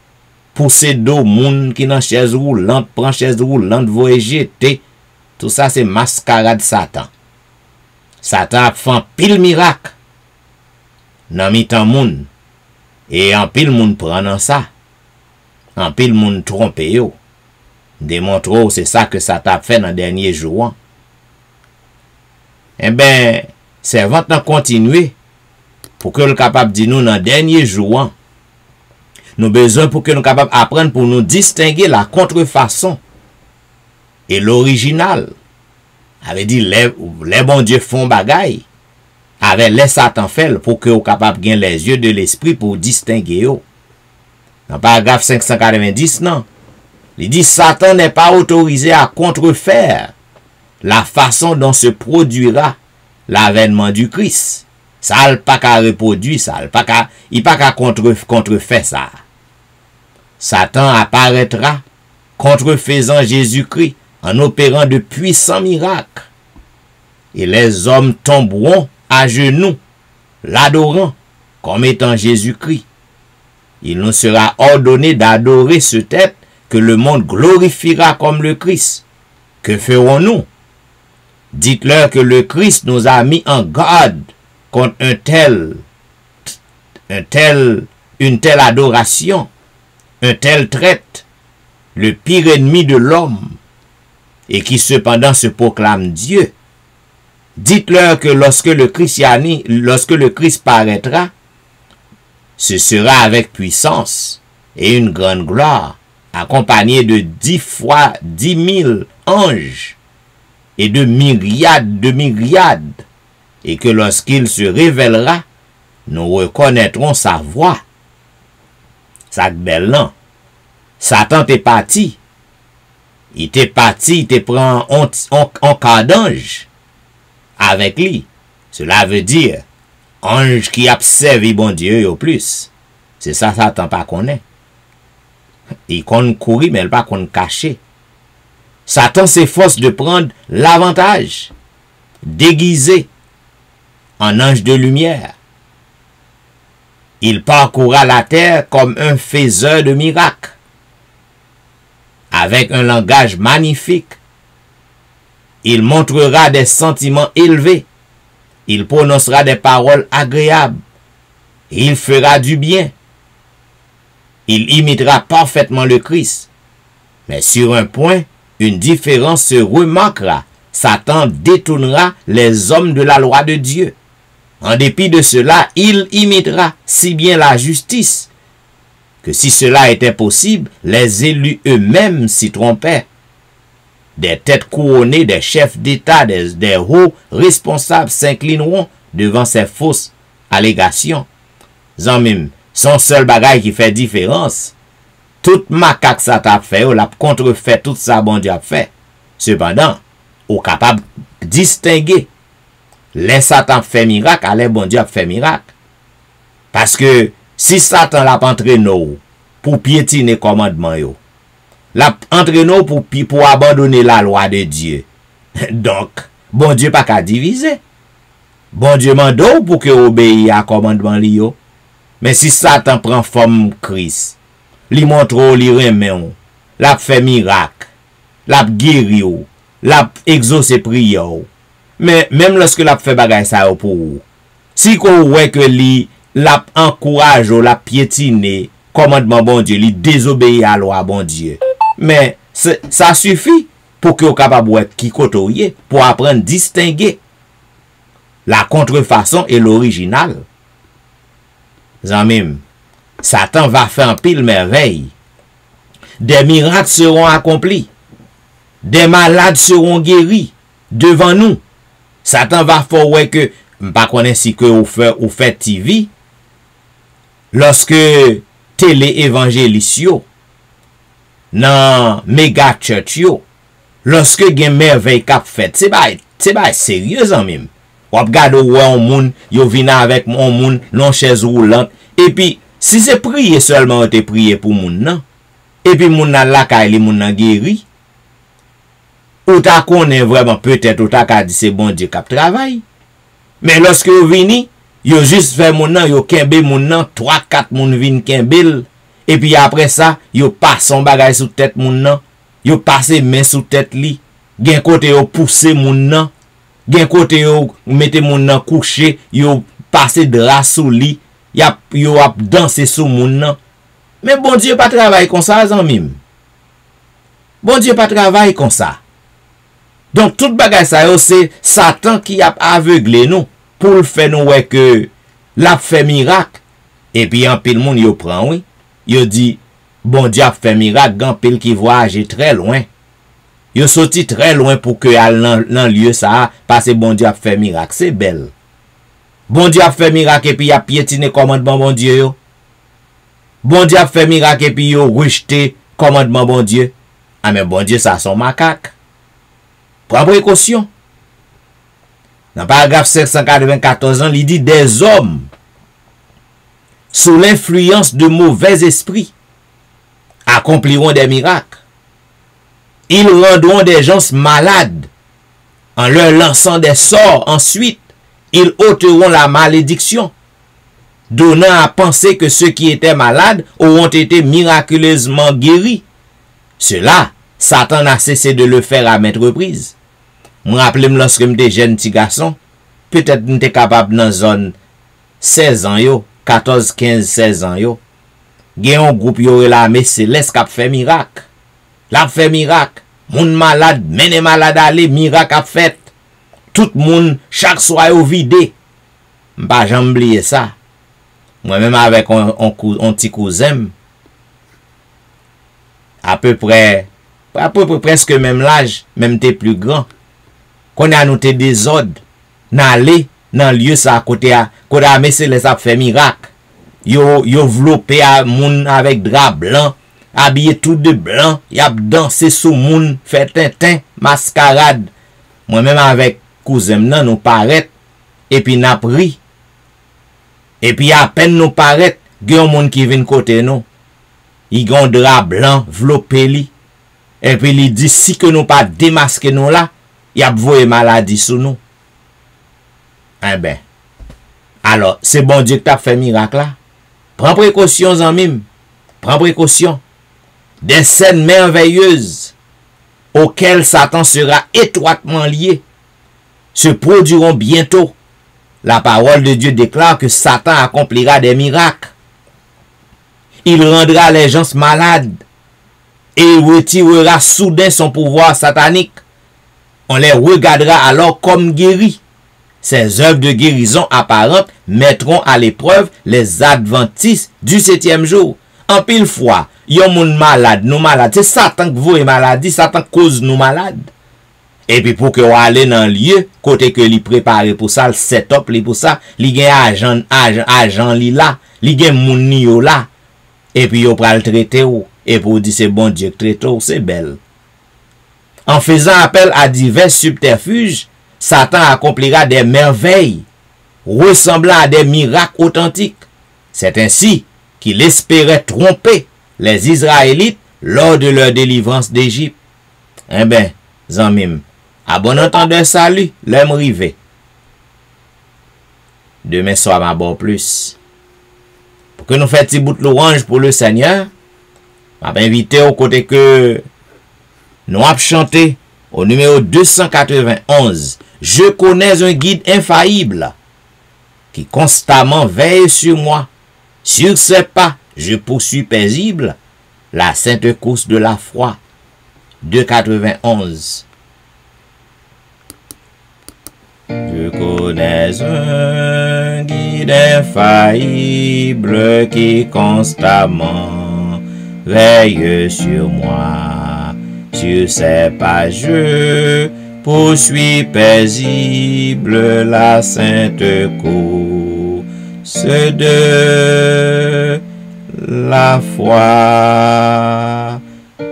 pousser d'eau moun qui dans chaise roulante, prend chaise roulante, voye jeter. Tout ça c'est mascarade Satan. Satan a fait un pile miracle dans mi-temps moun. Et en pile moun prend dans ça. En pile moun trompe yo. Démontre c'est ça que Satan a fait dans dernier jour. Eh bien, servante n'a continué pour que nous capable de nous dans dernier jour. Nous besoin pour que nous capable apprendre pour nous distinguer la contrefaçon et l'original. Avait dit les bons dieux font bagaille. Avec les Satan fait pour que vous capable de gagner les yeux de l'esprit pour distinguer yo. Dans paragraphe 590 non. Il dit Satan n'est pas autorisé à contrefaire la façon dont se produira l'avènement du Christ. Ça n'a pas qu'à reproduire ça, il n'a pas qu'à contrefaire ça. Satan apparaîtra contrefaisant Jésus-Christ en opérant de puissants miracles. Et les hommes tomberont à genoux, l'adorant comme étant Jésus-Christ. Il nous sera ordonné d'adorer ce tête que le monde glorifiera comme le Christ. Que ferons-nous? Dites-leur que le Christ nous a mis en garde contre une telle adoration, un tel traite, le pire ennemi de l'homme, et qui cependant se proclame Dieu. Dites-leur que lorsque le Christ paraîtra, ce sera avec puissance et une grande gloire, accompagné de 10 fois 10 000 anges et de myriades, et que lorsqu'il se révélera, nous reconnaîtrons sa voix. Ça belle non. Satan t'est parti. Il te prend en cas d'ange avec lui. Cela veut dire ange qui a servi bon Dieu au plus. C'est ça Satan pas connaît. Il compte courir mais il pas compte cacher. Satan s'efforce de prendre l'avantage, déguisé en ange de lumière. Il parcourra la terre comme un faiseur de miracles, avec un langage magnifique. Il montrera des sentiments élevés. Il prononcera des paroles agréables. Il fera du bien. Il imitera parfaitement le Christ. Mais sur un point, une différence se remarquera. Satan détournera les hommes de la loi de Dieu. En dépit de cela, il imitera si bien la justice que si cela était possible, les élus eux-mêmes s'y trompaient. Des têtes couronnées, des chefs d'État, des hauts responsables s'inclineront devant ces fausses allégations. Zanmim, son seul bagage qui fait différence. Tout macaque ça t'a fait, ou l'a contrefait tout ça bon Dieu a fait. Cependant, ou capable de distinguer les Satan fait miracle, allez bon Dieu a fait miracle. Parce que si Satan l'a entraîné pour piétiner commandement yo, l'a entraîné pour abandonner la loi de Dieu. Donc, bon Dieu pas qu'à diviser. Bon Dieu mande pour que obéir à commandement li yo. Mais si Satan prend forme Christ, li montre li remet, l'a fait miracle, l'a guéri, l'a exaucé prière. Mais même lorsque l'a fait bagay ça pour vous, si qu'on voit que li l'a encourage ou l'a piétiner commandement bon Dieu, li désobéir à la loi bon Dieu. Mais ça suffit pour que vous capable être qui côtoyer pour apprendre à distinguer la contrefaçon et l'original. Zanmim, Satan va faire un pile merveille. Des miracles seront accomplis. Des malades seront guéris devant nous. Satan va faire que, pas connaître si que vous faites TV, lorsque télé évangéliste yo, nan méga church yo, lorsque gen merveille kap fait, c'est pas sérieux en même. Ou regarde ou un moun, yo vina avec un moun non chaise roulante, et puis si c'est prier seulement ou te prier pour moun nan, et puis moun nan la kay li moun nan guéri, ou ta connaît vraiment peut-être ou ta ka dit c'est bon Dieu kap travail. Mais lorsque vous vini, yo juste fait moun nan, yo kembe moun nan, 3-4 moun vin kembel, et puis après ça, yo passe son bagay sous tête moun nan, yo passe main sous tête li, gen côté yo pousse moun nan, gen côté yo mette moun nan couché, yo passe drap sous li, yo ap danser sous moun nan. Mais bon Dieu pas travaille comme ça, zanmim. Bon Dieu pas travaille comme ça. Donc tout bagay ça yo c'est Satan qui a aveuglé nous pour le faire nous ouais que l'a fait miracle. Et puis en pile moun yo prend oui. Yo dit bon Dieu a fait miracle, gan pile qui voyage très loin. Yo sorti très loin pour que al dans lieu ça parce que bon Dieu a fait miracle, c'est belle. Bon Dieu a fait miracle et puis il a piétiné commandement bon Dieu yo. Bon Dieu a fait miracle et puis yo rejeté commandement bon Dieu. Ah mais bon Dieu ça son macaque. Prends précaution. Dans paragraphe 594 il dit des hommes sous l'influence de mauvais esprits accompliront des miracles. Ils rendront des gens malades en leur lançant des sorts. Ensuite, ils ôteront la malédiction, donnant à penser que ceux qui étaient malades auront été miraculeusement guéris. Cela, Satan n'a cessé de le faire à maintes reprises. Je me rappelle lorsque j'étais jeune petit garçon, peut-être j'étais capable dans la zone 16 ans, 14, 15, 16 ans, yo. Gen un groupe yo la mais céleste qui a fait miracle. La fait miracle. Moun malade, mene malade aller, miracle a fait. Tout moun chaque soir yo vide. M'pa jamais oublier ça. Moi même avec un petit cousin à peu près presque même l'âge, même t'es plus grand. Qu'on a noté des ordres, n'aller dans lieu ça côté à messe les a fait miracle. Yo vlopé à moun avec drap blanc, habillé tout de blanc, y a dansé sous moun, fait tintin, mascarade. Moi-même avec cousin nan nous paraît et puis n'a pris. Et puis à peine nous paraît, gen moun qui vient côté nous. Il gon drap blanc, vlopé li. Et puis il dit si que nous pas démasquer nous là, y a voye maladie sous nous. Eh ben. Alors, c'est bon Dieu que t'as fait miracle là. Prends précaution, Zanmim. Prends précaution. Des scènes merveilleuses auxquelles Satan sera étroitement lié se produiront bientôt. La parole de Dieu déclare que Satan accomplira des miracles. Il rendra les gens malades et retirera soudain son pouvoir satanique. On les regardera alors comme guéris. Ces œuvres de guérison apparentes mettront à l'épreuve les adventistes du 7e jour. En pile fois, yon moun malade, nous malades. C'est Satan qui vous maladie, Satan cause nous malades. Et puis pour que vous allez dans le lieu, côté que li préparé pour ça, le setup li pour ça, li gen agent li là, li gen moun ni yo là. Et puis yo pral traiter ou. Et pour dire c'est bon Dieu traiter ou, c'est belle. En faisant appel à divers subterfuges, Satan accomplira des merveilles ressemblant à des miracles authentiques. C'est ainsi qu'il espérait tromper les Israélites lors de leur délivrance d'Égypte. Eh ben, Zanmim, à bon entendeur salut, l'homme rivé. Demain soir, ma bon plus. Pour que nous fassions petit bout de l'orange pour le Seigneur, je vais inviter au côté que nous avons chanté au numéro 291. Je connais un guide infaillible qui constamment veille sur moi. Sur ses pas, je poursuis paisible la sainte course de la foi. 291. Je connais un guide infaillible qui constamment veille sur moi. Sur ses pas, je poursuis paisible la sainte course de la foi.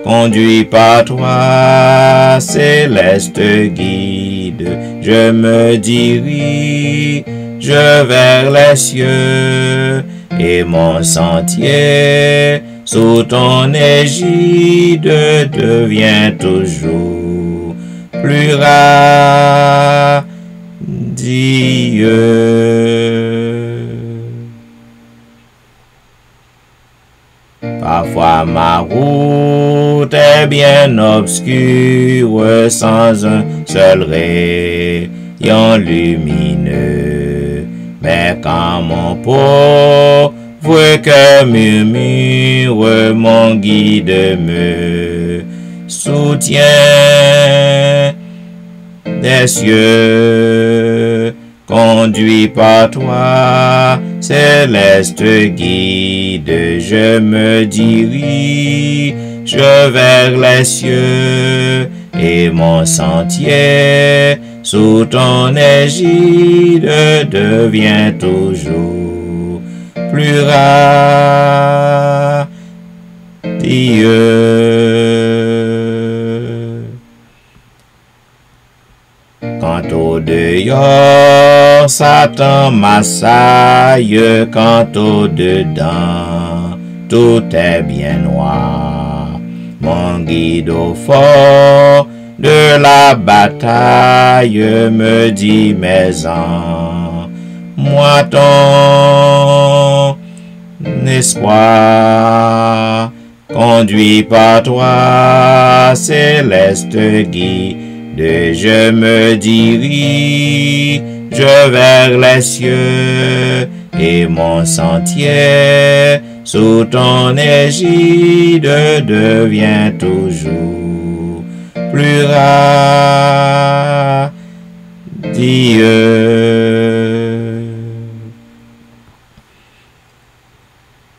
Conduit par toi, céleste guide, je me dirige vers les cieux et mon sentier sous ton égide devient toujours plus radieux. Parfois ma route est bien obscure sans un seul rayon lumineux. Mais quand mon pauvre cœur murmure, mon guide me soutient des cieux. Conduit par toi, céleste guide, je me dirige vers les cieux et mon sentier sous ton égide devient toujours plus radieux. Quant au dehors, Satan m'assaille, quant au dedans, tout est bien noir. Mon guide au fort de la bataille me dit mes ans, moi ton espoir, conduit par toi, céleste guide. Je me dirige vers les cieux et mon sentier sous ton égide devient toujours plus radieux.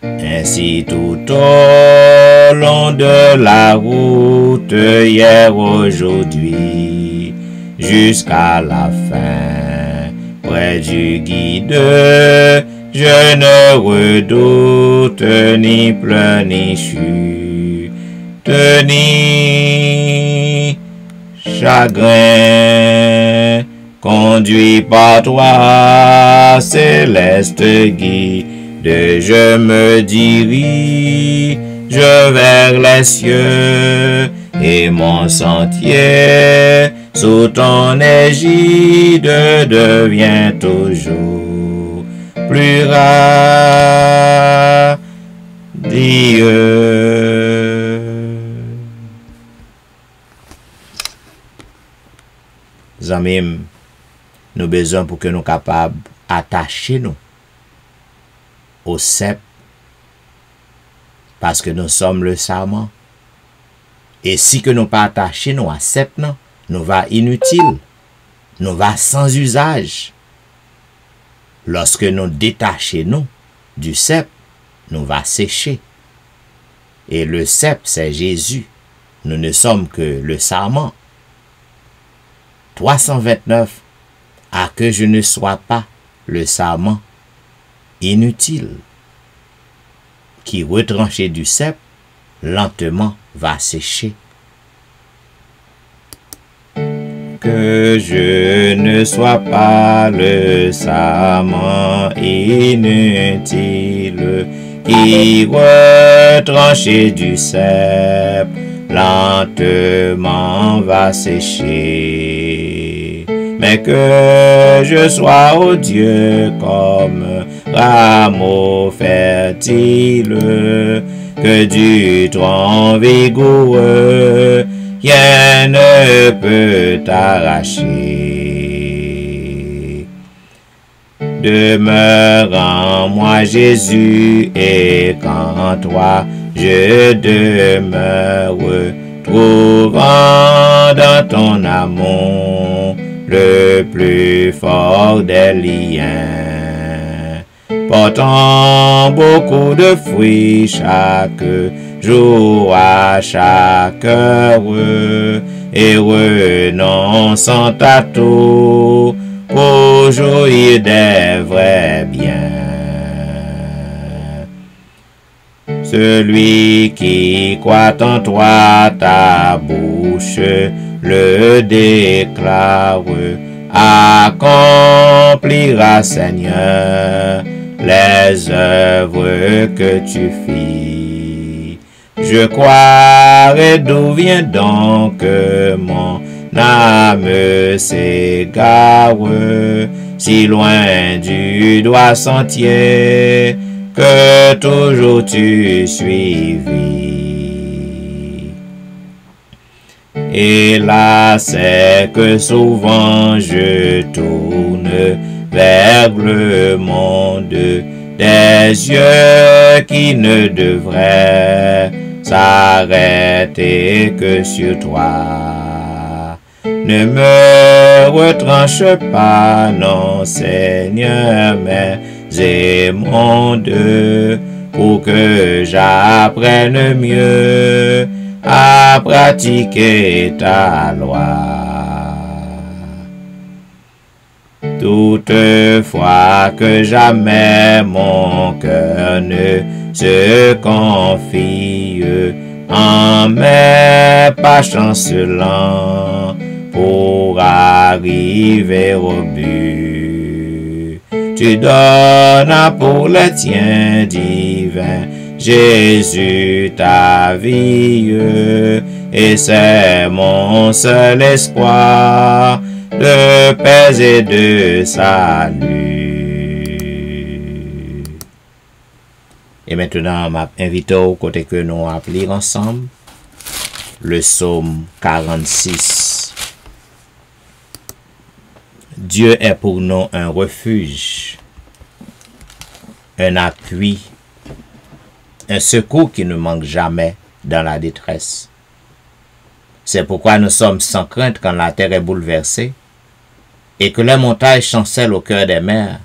Ainsi tout au long de la route hier, aujourd'hui, jusqu'à la fin. Près du guide, je ne redoute ni pleurs ni chute, ni chagrin. Conduit par toi, céleste guide, je me dirige vers les cieux, et mon sentier sous ton égide devient toujours plus radieux. Zamim, nous besoin pour que nous capables d'attacher nous au cep, parce que nous sommes le serment. Et si que nous pas attachés nous à cep, nous va inutile, nous va sans usage. Lorsque nous détachons nous du cep, nous va sécher. Et le cep, c'est Jésus. Nous ne sommes que le serment. 329. À que je ne sois pas le serment inutile, qui retranché du cep, lentement va sécher. Que je ne sois pas le serment inutile, qui retranché du cep, lentement va sécher. Mais que je sois, ô Dieu, comme rameau fertile, que du tronc vigoureux, rien ne peut t'arracher. Demeure en moi, Jésus, et qu'en toi je demeure, trouvant dans ton amour le plus fort des liens, portant beaucoup de fruits chaque jour à chaque heure, et renonçant à tout pour jouir des vrais biens. Celui qui croit en toi, ta bouche le déclare, accomplira, Seigneur, les œuvres que tu fis. Je croirai d'où vient donc mon âme s'égare, si loin du droit sentier que toujours tu suivis. Et là c'est que souvent je tourne vers le monde des yeux qui ne devraient s'arrêter que sur toi. Ne me retranche pas, non Seigneur, mais émonde, pour que j'apprenne mieux à pratiquer ta loi. Toutefois que jamais mon cœur ne se confie en mes pas chancelants pour arriver au but. Tu donnes pour les tiens divins, Jésus, ta vie, et c'est mon seul espoir de paix et de salut. Et maintenant, m'invite au côté que nous allons lire ensemble le psaume 46. Dieu est pour nous un refuge, un appui, un secours qui ne manque jamais dans la détresse. C'est pourquoi nous sommes sans crainte quand la terre est bouleversée et que les montagnes chancellent au cœur des mers,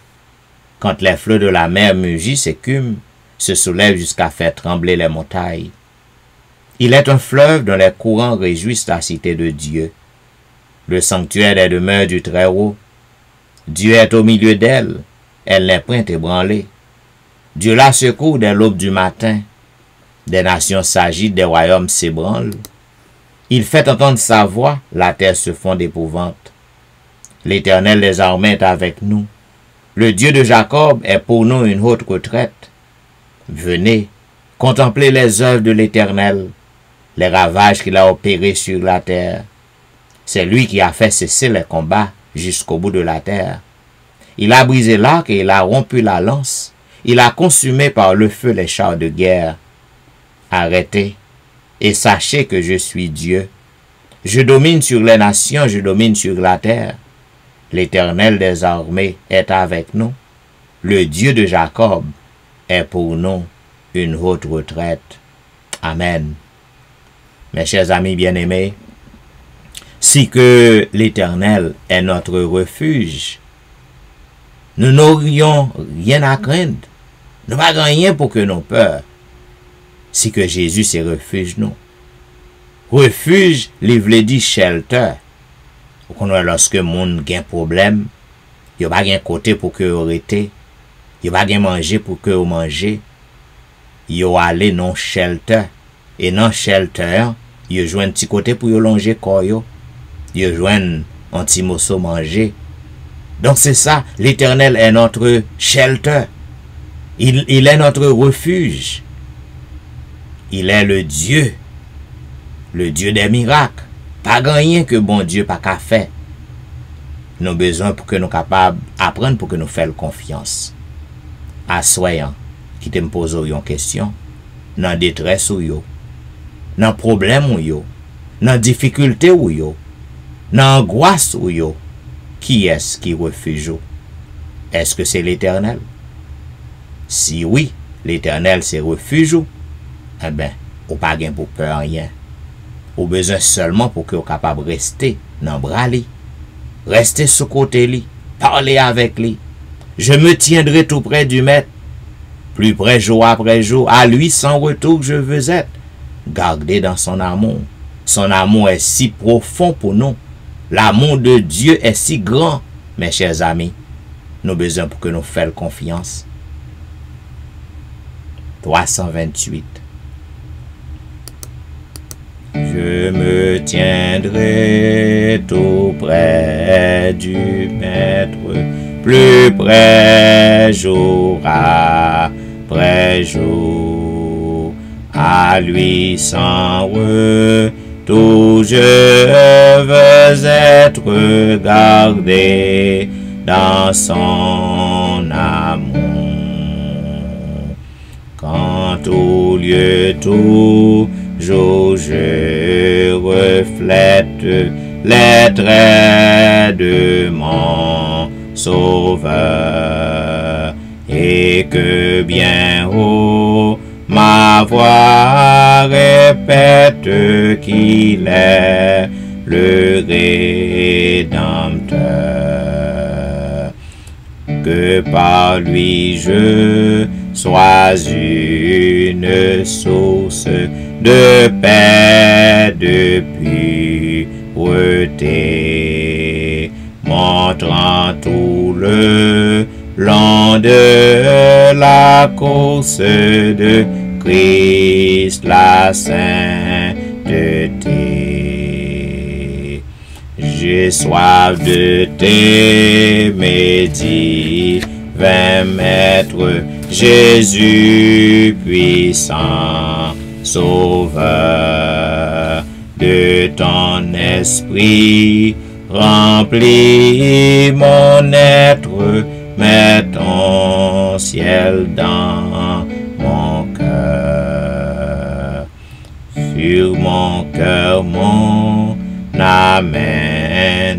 quand les flots de la mer mugissent, s'écument, se soulèvent jusqu'à faire trembler les montagnes. Il est un fleuve dont les courants réjouissent la cité de Dieu, le sanctuaire des demeures du Très-Haut. Dieu est au milieu d'elle, elle n'est point ébranlée. Dieu la secourt dès l'aube du matin. Des nations s'agitent, des royaumes s'ébranlent. Il fait entendre sa voix, la terre se fond d'épouvante. L'Éternel des armées est avec nous. Le Dieu de Jacob est pour nous une haute retraite. Venez, contemplez les œuvres de l'Éternel, les ravages qu'il a opérés sur la terre. C'est lui qui a fait cesser les combats jusqu'au bout de la terre. Il a brisé l'arc et il a rompu la lance. Il a consumé par le feu les chars de guerre. Arrêtez et sachez que je suis Dieu. Je domine sur les nations, je domine sur la terre. L'Éternel des armées est avec nous. Le Dieu de Jacob est pour nous une haute retraite. Amen. Mes chers amis bien-aimés, si que l'Éternel est notre refuge, nous n'aurions rien à craindre. Nous n'avons rien pour que nous peur. Si que Jésus c'est refuge nous. Refuge, livre dit shelter. Lorsque moun gen problème, yo pas gen côté pour que yo rete, yo pas gen manger pour que yo manger. Yo aller non shelter et non shelter, yo joine petit côté pour yo longer corps yo. Yo joine un petit morceau manger. Donc c'est ça, l'Éternel est notre shelter. Il est notre refuge. Il est le Dieu des miracles. Pas rien que bon Dieu pas qu'à faire. Nous avons besoin pour que nous capables d'apprendre pour que nous fassions confiance. Assoyant, qui te pose une question, dans détresse ou yo, dans problème ou yo, dans difficulté ou yo, dans angoisse ou yo, qui est-ce qui refuge? Est-ce que c'est l'Éternel? Si oui, l'Éternel c'est refuge, eh bien, ou pas gain pour peur rien. Ou besoin seulement pour que vous capable de rester dans le bras li, rester sous côté li, parler avec lui. Je me tiendrai tout près du maître, plus près jour après jour, à lui sans retour je veux être, gardé dans son amour. Son amour est si profond pour nous. L'amour de Dieu est si grand, mes chers amis. Nous avons besoin pour que nous fassions confiance. 328. Je me tiendrai tout près du Maître, plus près jour après jour, à lui sans retour je veux être gardé dans son amour. Quand au lieu tout je reflète les traits de mon Sauveur, et que bien haut ma voix répète qu'il est le Rédempteur, que par lui je sois une source de paix, de pureté, montrant tout le long de la course de Christ la sainteté. J'ai soif de t'aimer, divin Maître, Jésus puissant, Sauveur, de ton esprit, remplis mon être, mets ton ciel dans mon cœur. Sur mon cœur, mon âme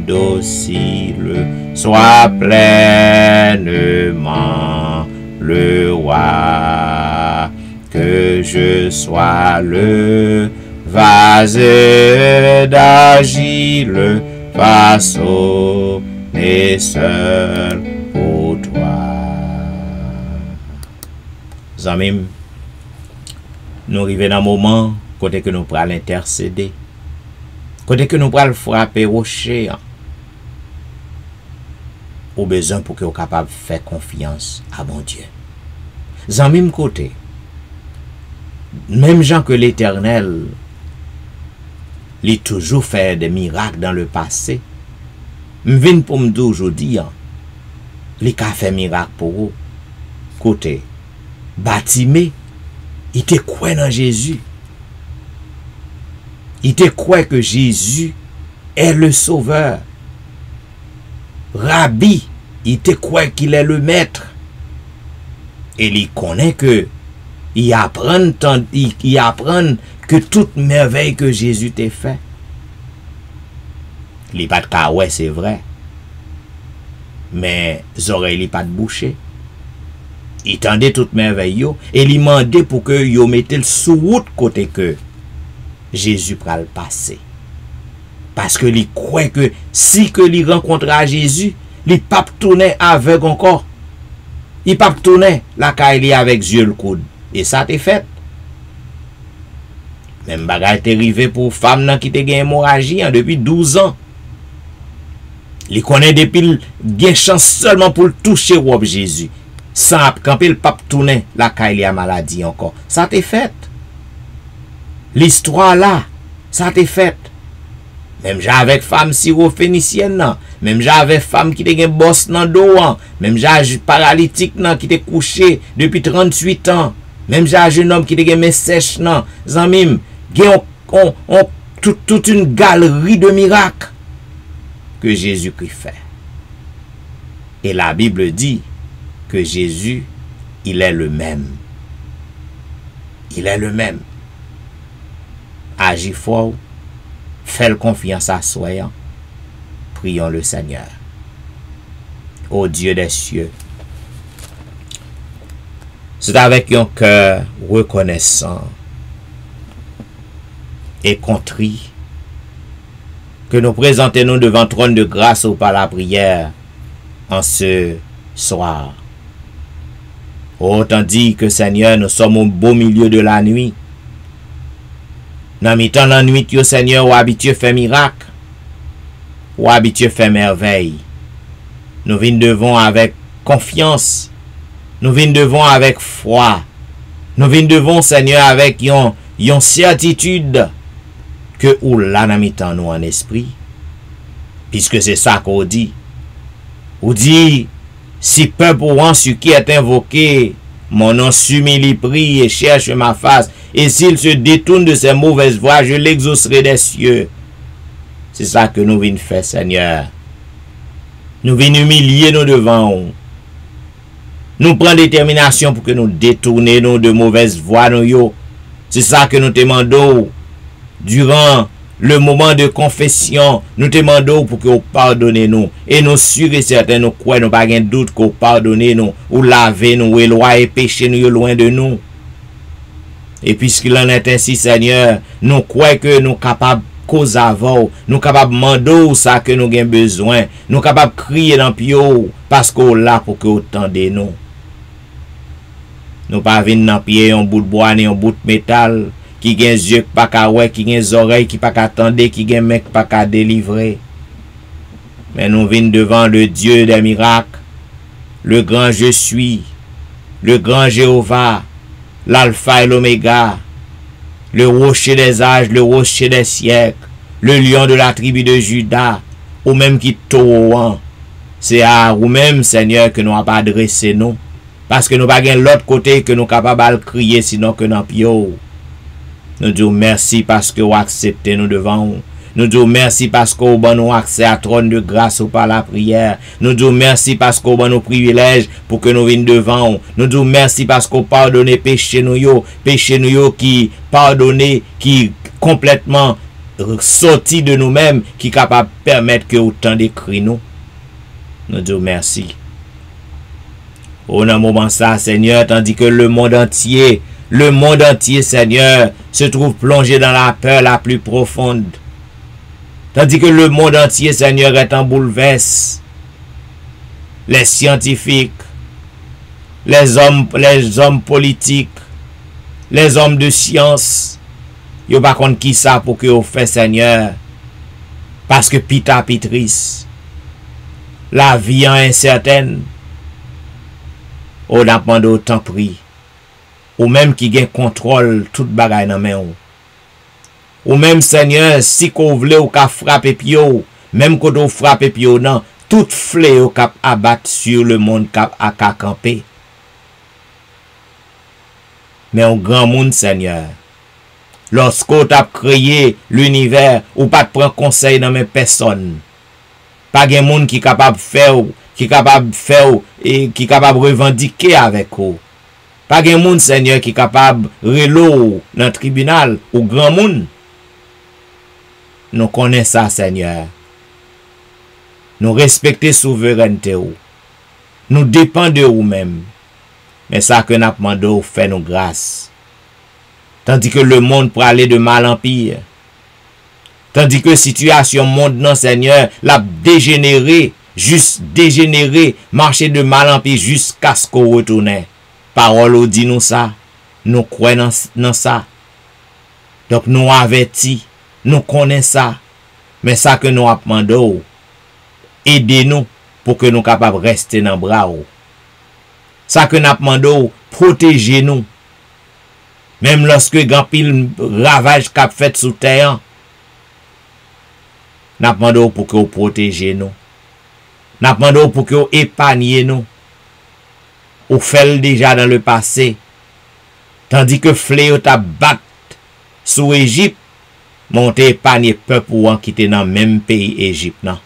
docile, sois pleinement le roi. Que je sois le vase d'argile, façonné seul pour toi. Zamim, nous arrivons dans un moment côté que nous pral intercéder, côté que nous pral frapper rocher, ou besoin pour que vous capable de faire confiance à mon Dieu. Dans même côté, même gens que l'Éternel, il a toujours fait des miracles dans le passé. Je viens pour me dire aujourd'hui, il a fait miracle pour vous. Côté, Batimé, il te croit dans Jésus. Il te croit que Jésus est le sauveur. Rabbi, il te croit qu'il est le maître. Et il connaît que il apprend que toute merveille que Jésus t'a fait. Il n'est pas de cas, ouais, c'est vrai. Mais les oreilles n'est pas de boucher. Il tendait toute merveille et il demandait pour que yo mette le sous route côté que Jésus pral passer. Parce que il croit que si que il rencontrera Jésus, il pas tourner aveugle encore. Il pas tourner la caille avec yeux le coude. Et ça t'est fait. Même bagay t'est arrivé pour femme qui te gagne hémorragie depuis 12 ans. Il connaît depuis gain chance seulement pour le toucher au Jésus. Sans camper le pape tourner la caille a maladie encore. Ça t'est fait. L'histoire là, ça t'est fait. Même j'avais femme syro-phénicienne, même j'avais femme qui était boss dans dos, même j'avais paralytique qui était couché depuis 38 ans, même j'avais un homme qui était main sèche nan, zanmim, toute une galerie de miracles que Jésus-Christ fait. Et la Bible dit que Jésus, il est le même. Il est le même. Agis fort. Fais confiance à soi. Prions le Seigneur. Ô Dieu des cieux, c'est avec un cœur reconnaissant et contrit que nous présentons devant le trône de grâce ou par la prière en ce soir. Autant dit que Seigneur, nous sommes au beau milieu de la nuit. Dans mi-temps la nuit, Seigneur, ou habitué fait miracle, ou habitué fait merveille. Nous venons devant avec confiance. Nous venons devant avec foi. Nous venons devant, Seigneur, avec une certitude que ou là dans mi-temps nous en esprit. Puisque c'est ça qu'on dit. On dit, si peuple ou en ce qui est invoqué, mon nom s'humilie, prie et cherche ma face. Et s'il se détourne de ses mauvaises voies, je l'exaucerai des cieux. C'est ça que nous venons faire, Seigneur. Nous venons humilier nous devant vous. Nous prenons détermination pour que nous détournions de mauvaises voies. C'est ça que nous demandons. Durant le moment de confession, nous demandons pour que vous pardonnez nous. Et nous sûrs et certains, nous croyons, nous n'avons pas de doute que vous pardonnez nous, ou lavez nous, éloignez péché nous loin de nous. Et puisqu'il en est ainsi, Seigneur, nous croyons que nous sommes capables de causer avant, nous sommes capables de demander ça que nous avons besoin, nous sommes capables de crier dans le pied, parce qu'on est là pour que vous tendez nous. Nous ne pas venir dans le pied, un bout de bois, ni un bout de métal, qui a des yeux qui pas qu'à ouais, qui a des oreilles qui pas qu'à attendre, qui a des mains qui pas qu'à délivrer. Mais nous venons devant le Dieu des miracles, le grand je suis, le grand Jéhovah, l'alpha et l'oméga, le rocher des âges, le rocher des siècles, le lion de la tribu de Juda, ou même qui tauran. C'est à vous-même, Seigneur, que nous avons adressé nous. Parce que nous n'avons pas l'autre côté que nous sommes capables de crier, sinon que nous pio. Nous disons merci parce que vous acceptez nous devant vous. Nous disons merci parce que vous avez accès à trône de grâce ou par la prière. Nous disons merci parce que vous avez nos privilèges pour que nous venions devant vous. Nous disons merci parce que vous pardonnez péché nous qui pardonnez, qui complètement sorti de nous-mêmes, qui est capable de permettre que autant d'écrire nous. Nous disons merci. Au moment ça, Seigneur, tandis que le monde entier, Seigneur, se trouve plongé dans la peur la plus profonde. Tandis que le monde entier, Seigneur, est en bouleverse. Les scientifiques, les hommes politiques, les hommes de science, Yo pas contre qui ça pour que vous fait Seigneur. Parce que pita pitris. La vie est incertaine. On a demandé autant pris. Ou même qui gagne contrôle toute bagaille dans main ou même Seigneur si qu'on voulait ou ka frapper pio même quand on frappe pio non toute fléau cap abattre sur le monde cap à camper mais un grand monde Seigneur lorsqu'on t'a créé l'univers ou pas de prendre conseil dans mes personnes pas gen monde qui capable faire et qui capable revendiquer avec vous. Pas gen moun Seigneur qui capable relo dans le tribunal ou grand monde. Nous connaissons ça Seigneur. Nous respectons souveraineté ou. Nous dépendons de vous-même. Mais ça que nous demandons fait nous grâce. Tandis que le monde peut aller de mal en pire. Tandis que situation monde non Seigneur l'a dégénéré, juste dégénéré, marcher de mal en pire jusqu'à ce qu'on retourne. Parole dit nous ça, nous croyons dans ça. Donc nous avertis, nous connaissons ça. Mais ça que nous demandons, aidez-nous pour que nous capables de rester dans le bras. Ça que nous demandons, protégez-nous. Même lorsque grand pile ravage qu'a fait sous terre, nous demandons pour que vous protégez nous. Nous demandons pour que vous épargnez nous. Ou fait déjà dans le passé. Tandis que fléau t'a battu sous Égypte, monté épargné peuple ou en quitter dans le même pays Égypte. Non.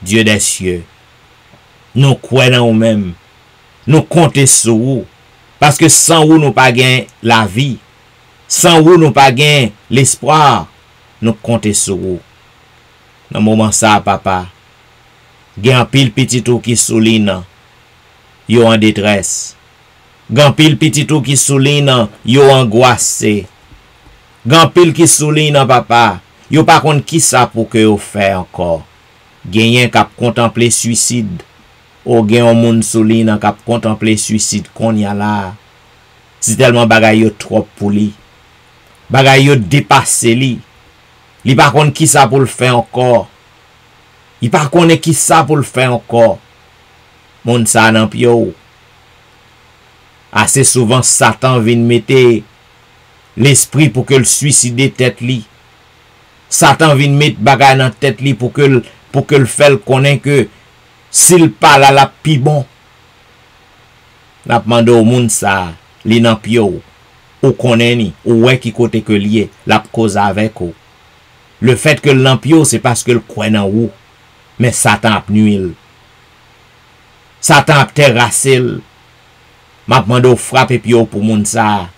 Dieu des cieux, nous croyons en nous-mêmes. Nous comptons sur vous. Parce que sans vous, nous pas gain la vie. Sans vous, nous pas gain l'espoir. Nous comptons sur vous. Dans le moment ça, papa, gen pile petit tout qui souligne, yo en détresse. Gen pile petit tout qui souligne, yo angoissé. Gen pile qui souligne, papa, yo pas contre qui ça pour que yo fait encore. Gen yen k'ap contempler suicide. Ou gen un moun souligne k'ap contempler suicide qu'on y a là. C'est tellement bagay yo trop pour li. Bagay yo dépassé li. Li pa konn qui ça pour le faire encore. Il pa konn qui ça pour le faire encore. Moun sa nan pio. Assez souvent Satan vient mettre l'esprit pour que le suicide tête li. Satan vient mettre bagay dans tête li pour que le fait connaît que s'il parle à la pi bon. N'a demandé au moun sa li nan pio. Ou connaît ni ou ouais qui côté que lié la cause avec ou. Le fait que l'empio, c'est parce que le croit en vous. Mais Satan a nuit. Satan a terrassé. M'a demandé frapper pio pour moun sa.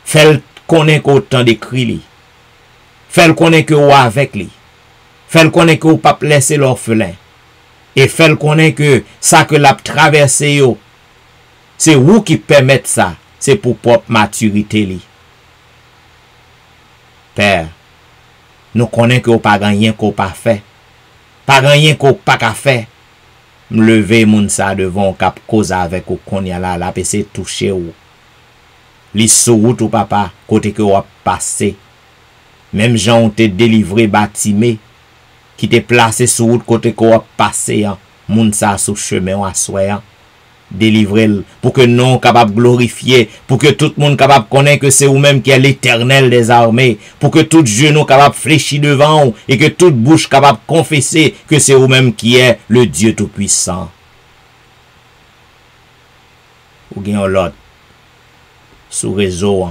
Fait connaître autant de cris. Fait connaître que ou avec lui. Fait connaître que ou pas laisser l'orphelin. Et fait connaître que ça que l'a traversé yo. C'est vous qui permettez ça. C'est pour propre maturité li. Père, nous connaissons que vous pas rien qu'on pas fait. Pas rien qu'on pas qu'à faire. M'lever moun sa devant cap cause avec ou qu'on y a là la PC toucher ou. Li sou route ou papa côté que ou a passé. Même gens ont été délivré bâtimé qui te placé sous route côté que ou a passé moun sa sous chemin ou a soya. Délivrer pour que non capable glorifier, pour que tout le monde capable connaître que c'est vous-même qui est l'Éternel des armées, pour que tout genou capable fléchir devant et que toute bouche capable confesser que c'est vous-même qui est le Dieu tout-puissant. Ou gen l'autre sous réseau,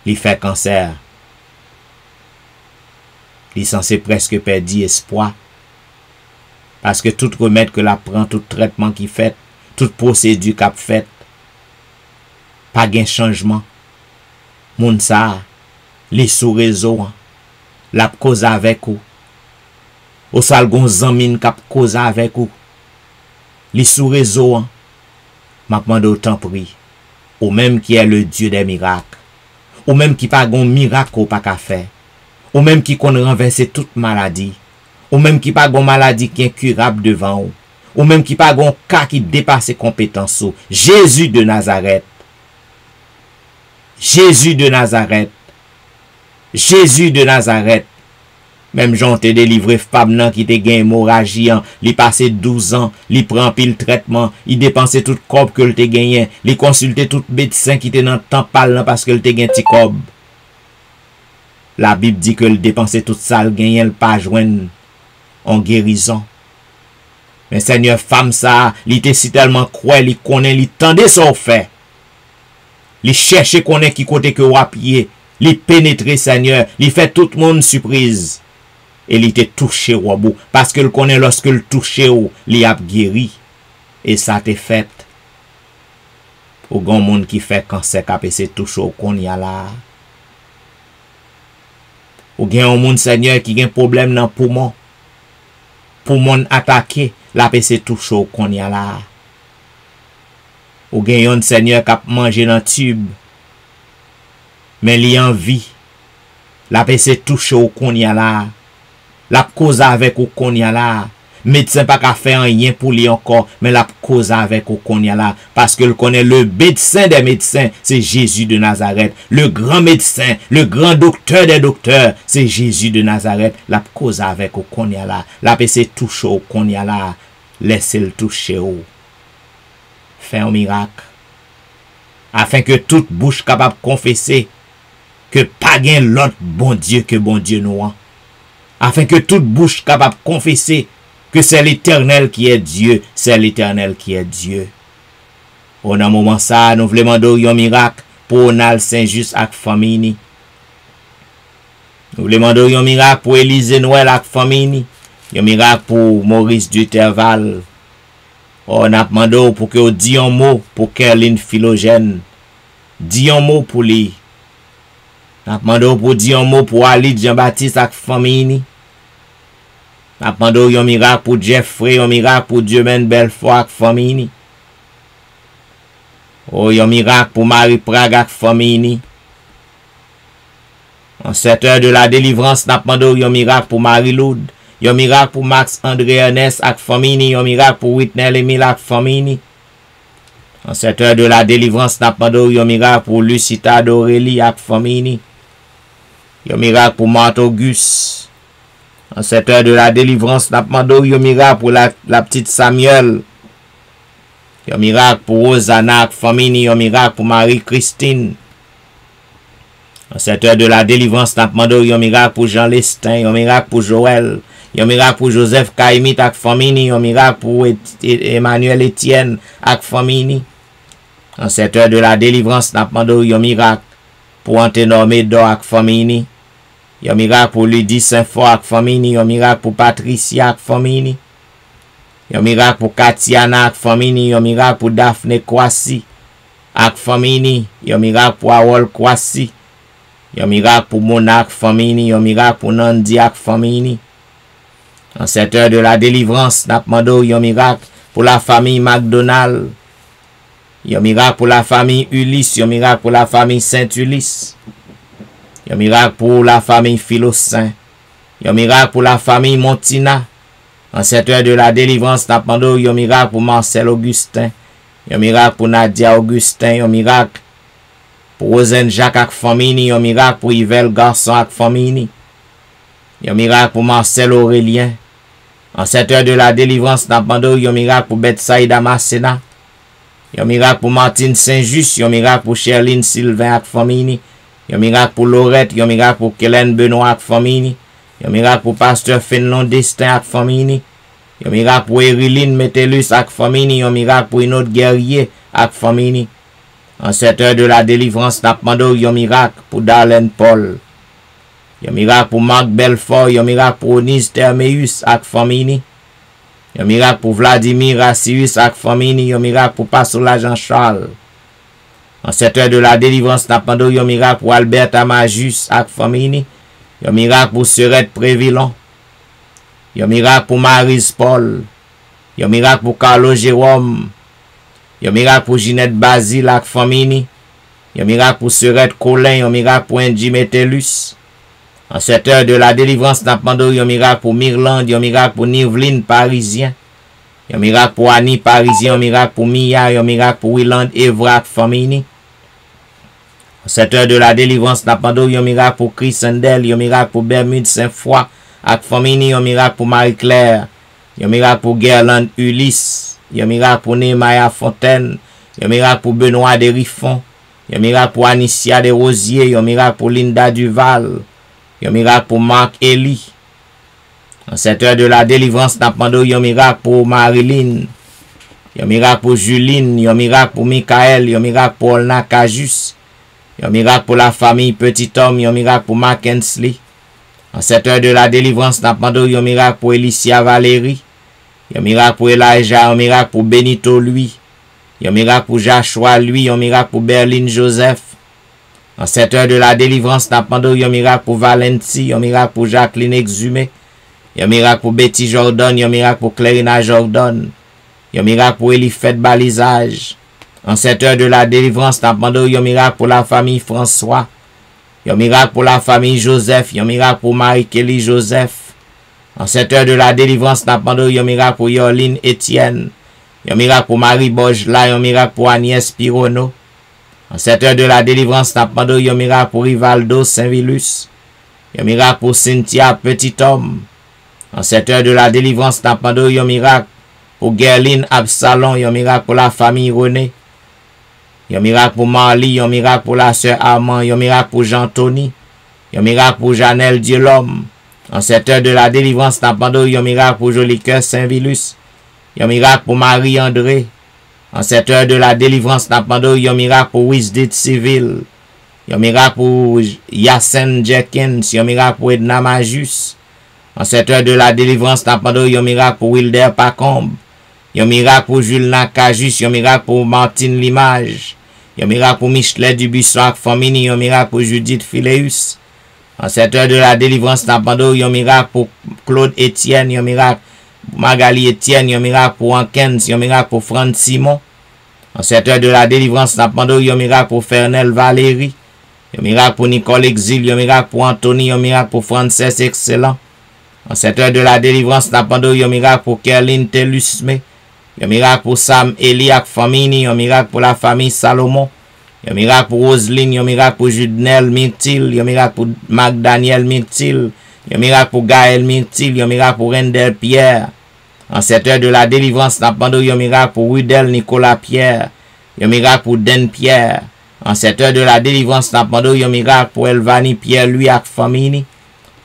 il fait cancer, il censé presque perdre espoir. Parce que tout remède que la prend, tout traitement qui fait, toute procédure qu'a fait, pas gain changement. Moun sa, les sous réseau, la cause avec ou. Ou sal gon zanmine k'ap cause avec ou. Les sous réseau, m'a demandé autant pris. Ou même qui est le Dieu des miracles. Ou même qui pas gon miracle ou pas qu'a fait. Ou même qui qu'on renverser toute maladie. Ou même qui pas gon maladie qui est incurable devant ou. Ou même qui pas gon cas qui dépasse ses compétences ou. Jésus de Nazareth. Jésus de Nazareth. Jésus de Nazareth. Même Jean te délivré femme qui te gagne hémorragie, il passé 12 ans, il prend pile traitement, il dépensé tout cob que il te gagné, il consulté tout médecin qui te dans temps parlant parce que il te gagne petit cob. La Bible dit que il dépensé tout ça, il gagne pas joindre en guérison. Mais Seigneur, femme ça, il était si tellement cruel, il connaît, il tendait son fait. Il cherchait connaît qui côté que wapier, il pénétrer Seigneur, il fait tout le monde surprise. Et il était touché au bout. Parce qu'il connaît lorsque il touché au, il a guéri. Et ça t'est fait. Au grand monde qui fait cancer, qui s'est touché au qu'on y a là. Ou gen un monde Seigneur qui a un problème dans le poumon. Poumon attaqué, la s'est touché au qu'on y a là. Ou gen un Seigneur qui a mangé dans le tube. Mais il a envie. La s'est touché au qu'on y a là. La cause avec ou qu'on y a là. Médecin pas qu'à faire rien pour lui encore, mais la cause avec ou qu'on y a là. Parce qu'il connaît le médecin des médecins, c'est Jésus de Nazareth. Le grand médecin, le grand docteur des docteurs, c'est Jésus de Nazareth. La cause avec ou qu'on y a là. La PC touche ou qu'on y a là. Laissez-le toucher ou. Fait un miracle. Afin que toute bouche capable de confesser que pas gain l'autre bon Dieu que bon Dieu nous. Afin que toute bouche capable de confesser que c'est l'Éternel qui est Dieu, c'est l'Éternel qui est Dieu. Au moment ça, nous voulons demander un miracle pour Onal Saint-Just avec famille. Nous voulons demander un miracle pour Élisée Noël avec famille. Un miracle pour Maurice Duterval. On a demandé pour que vous dise un mot pour Kerline Philogène. Dis un mot pour lui. On a demandé pour dire un mot pour Ali Jean-Baptiste avec famille. On a demandé un miracle pour Jeffrey, un miracle pour Dieumen Belfort avec famille. Oh, un miracle pour Marie Prague avec famille. En cette heure de la délivrance, on a demandé un miracle pour Marie-Loud. Un miracle pour Max André Ernest avec famille. Un miracle pour Whitney Emile avec famille. En cette heure de la délivrance, on a demandé un miracle pour Lucita d'Aurélie avec famille. Un miracle pour Marthe Auguste. En cette heure de la délivrance, on a demandé un miracle pour la petite Samuel. Un miracle pour Rosanna avec famille. Un miracle pour Marie-Christine. En cette heure de la délivrance, on a demandé un miracle pour Jean Lestin. Un miracle pour Joël. Un miracle pour Joseph Kaimit avec famille. Un miracle pour Emmanuel Etienne avec famille. En cette heure de la délivrance, on a demandé un miracle pour Anténor Médor avec famille. Un miracle pour Lydie Saint-Fort avec famille. Un miracle pour Patricia avec famille. Un miracle pour Katiana avec famille. Un miracle pour Daphne Kwasi avec famille. Un miracle pour Awol Kwasi. Un miracle pour Mona avec famille. Un miracle pour Nandi avec famille. En cette heure de la délivrance, on a demandé un miracle pour la famille McDonald. Un miracle pour la famille Ulysse. Un miracle pour la famille Saint-Ulysse. Un miracle pour la famille Philosaint. Un miracle pour la famille Montina. En cette heure de la délivrance, on a demandé un miracle pour Marcel Augustin. Un miracle pour Nadia Augustin. Un miracle pour Rosen Jacques avec famille. Un miracle pour Yvel Garçon avec famille. Un miracle pour Marcel Aurélien. En cette heure de la délivrance, on a demandé un miracle pour Betsaïda Masséna. Un miracle pour Martine Saint-Just. Un miracle pour Sherline Sylvain avec famille. Un miracle pour Laurette. Un miracle pour Kellen Benoît avec famille. Un miracle pour Pasteur Fénelon Destin avec famille. Un miracle pour Eriline Metellus avec famille. Un miracle pour une autre guerrier avec famille. En cette heure de la délivrance, on a demandé un miracle pour Darlene Paul. Un miracle pour Marc Belfort. Un miracle pour Onise Termeus avec famille. Un miracle pour Vladimir Rassius avec famille. Un miracle pour Passola Jean-Charles. En cette heure de la délivrance, on a demandé un miracle pour Albert Amajus avec famille. Un miracle pour Serette Prévillon. Un miracle pour Maryse Paul. Un miracle pour Carlo Jérôme. Un miracle pour Ginette Basile avec famille. Un miracle pour Serette Colin. Un miracle pour Angie Metellus. En cette heure de la délivrance, on a demandé un miracle pour Mirland. Un miracle pour Niveline Parisien. Un miracle pour Annie Parisien. Un miracle pour Mia. Un miracle pour Willand Evra avec famille. En cette heure de la délivrance, n'a pas un miracle pour Chris Sandel, un miracle pour Bermude Saint-Foy, ak Famini, un miracle pour Marie-Claire, un miracle pour Gerland Ulysse, un miracle pour Nehemiah Fontaine, un miracle pour Benoît Derifon, un miracle pour Anicia Desrosiers, un miracle pour Linda Duval, un miracle pour Marc Elie. En cette heure de la délivrance, n'a pas un miracle pour Marilyn, un miracle pour Juline, un miracle pour Michael, un miracle pour Olna Cajus, un miracle pour la famille Petit Homme, un miracle pour Mackensley. En cette heure de la délivrance, n'a pas un miracle pour Elicia Valérie, un miracle pour Elijah, un miracle pour Benito lui, un miracle pour Joshua lui, un miracle pour Berlin Joseph. En cette heure de la délivrance, n'a pas un miracle pour Valenti, un miracle pour Jacqueline Exhumé, un miracle pour Betty Jordan, un miracle pour Clarina Jordan, un miracle pour Elifet Balisage. En cette heure de la délivrance, n'a pas un miracle pour la famille François, un miracle pour la famille Joseph, un miracle pour Marie-Kelly Joseph. En cette heure de la délivrance, n'a pas un miracle pour Yoline Etienne, un miracle pour Marie Bojla, un miracle pour Agnès Pirono. En cette heure de la délivrance, n'a pas un miracle pour Rivaldo Saint-Vilus, un miracle pour Cynthia Petit Homme. En cette heure de la délivrance, n'a pas un miracle pour Gerline Absalon, un miracle pour la famille René. Un miracle pour Marly, un miracle pour la sœur Armand, un miracle pour Jean-Tony, un miracle pour Janelle Dieu-l'homme. En cette heure de la délivrance, n'a pas un miracle pour Jolicoeur Saint-Vilus, un miracle pour Marie-André. En cette heure de la délivrance, n'a pas un miracle pour Wisdit Civil, un miracle pour Yassen Jenkins, un miracle pour Edna Majus. En cette heure de la délivrance, n'a pas un miracle pour Wilder Pacombe, un miracle pour Jules Nakajus, un miracle pour Martine Limage, un miracle pour Michelet Dubuisson Famini, un miracle pour Judith Phileus. En cette heure de la délivrance, n'a pas un miracle pour Claude Etienne, un miracle pour Magali Etienne, un miracle pour Ankens, un miracle pour Franck Simon. En cette heure de la délivrance, n'a pas un miracle pour Fernel Valérie, un miracle pour Nicole Exil, un miracle pour Anthony, un miracle pour Frances Excellent. En cette heure de la délivrance, n'a pas un miracle pour Kerline Telusme, un miracle pour Sam Eliak Famini, un miracle pour la famille Salomon, un miracle pour Roselyne, un miracle pour Judnel Myrtil, un miracle pour Magdaniel Myrtil, un miracle pour Gaël Myrtil, un miracle pour Rendel Pierre. En cette heure de la délivrance, n'a pas un miracle pour Rudel Nicolas Pierre, un miracle pour Den Pierre. En cette heure de la délivrance, n'a pas un miracle pour Elvani Pierre lui ak Famini,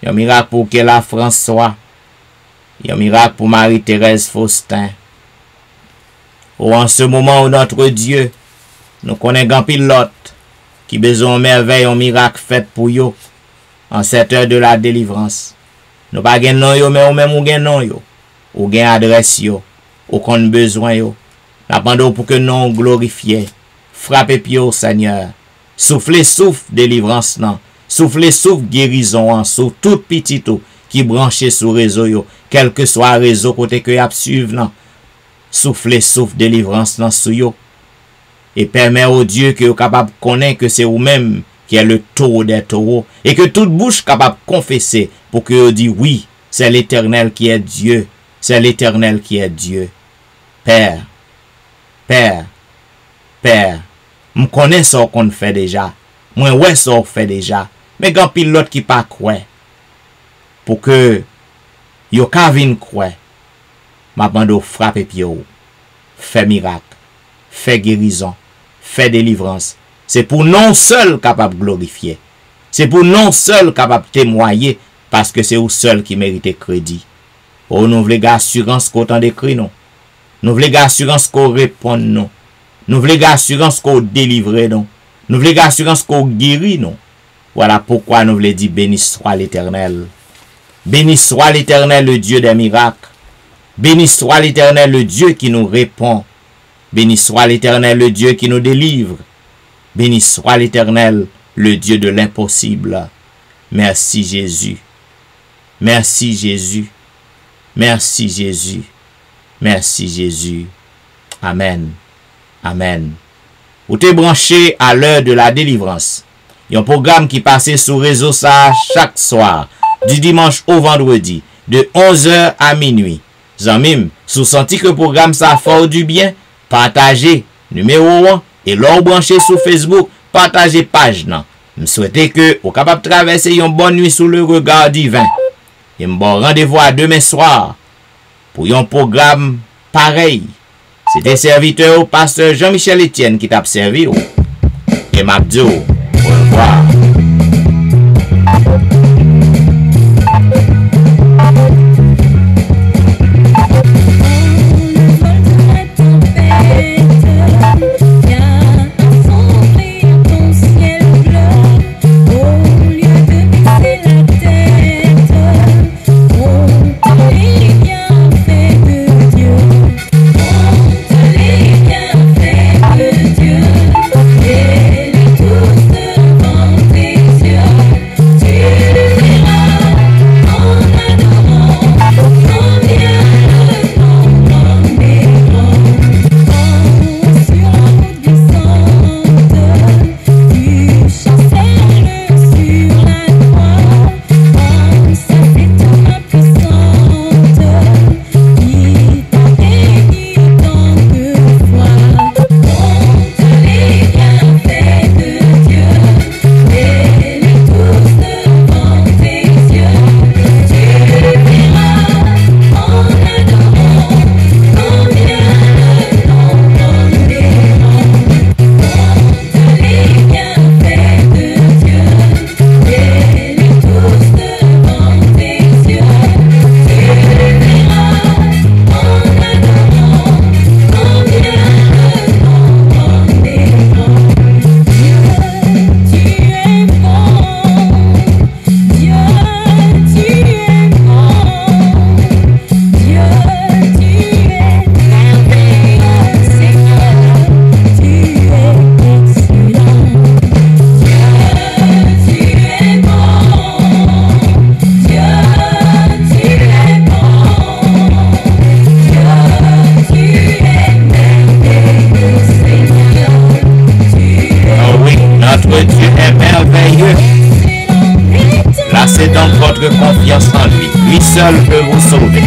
un miracle pour Kela François, un miracle pour Marie-Thérèse Faustin. Oh, en ce moment où notre Dieu, nous connaissons pile l'autre, qui besoin merveille, un miracle fait pour yo, en cette heure de la délivrance. Nous pas gen non yo, mais ou même ou gen non yo, ou gen adresse yo, ou kon besoin yo. N'attendons pour que nous glorifions. Frappez pied au Seigneur. Soufflez souffle délivrance non. Soufflez souffle guérison sur tout petit qui branché sur réseau yo, quel que soit réseau côté que y a suivre non. Soufflez souffle délivrance non sur yo. Et permet au Dieu que vous capable de connaître que c'est vous-même qui est le taureau des taureaux. Et que toute bouche capable de confesser pour que vous dites oui, c'est l'Éternel qui est Dieu. C'est l'Éternel qui est Dieu. Père, Père, Père, je connais ce qu'on fait déjà. Moi, ouais, ça qu'on fait déjà. Mais quand pilote qui pas quoi. Pour que yo kavin quoi. Ma bande frappe pied ou. Fait miracle. Fait guérison. Fait délivrance. C'est pour non seul capable de glorifier. C'est pour non seul capable de témoigner. Parce que c'est vous seul qui mérite crédit. Oh, nous voulons assurance qu'on t'en décrit, non. Nous voulons assurance qu'on répond, non. Nous voulons assurance qu'on délivre, non. Nous voulons assurance qu'on guérit, non. Voilà pourquoi nous voulons dire béni soit l'Éternel. Béni soit l'Éternel, le Dieu des miracles. Béni soit l'Éternel, le Dieu qui nous répond. Béni soit l'Éternel, le Dieu qui nous délivre. Béni soit l'Éternel, le Dieu de l'impossible. Merci Jésus. Merci Jésus. Merci Jésus. Merci Jésus. Amen. Amen. Vous êtes branché à l'heure de la délivrance. Il y a un programme qui passe sur réseau ça chaque soir, du dimanche au vendredi, de 11h à minuit. Zamim, sous senti que le programme ça fort du bien, partagez, numéro 1, et l'or branché sur Facebook, partager page nan. Je souhaite que vous capable de traverser une bonne nuit sous le regard divin. Et me bon rendez-vous à demain soir pour un programme pareil. C'était serviteur au pasteur Jean-Michel Etienne qui t'a servi. Et m'abdi au revoir. Placez donc votre confiance en lui. Lui seul peut vous sauver.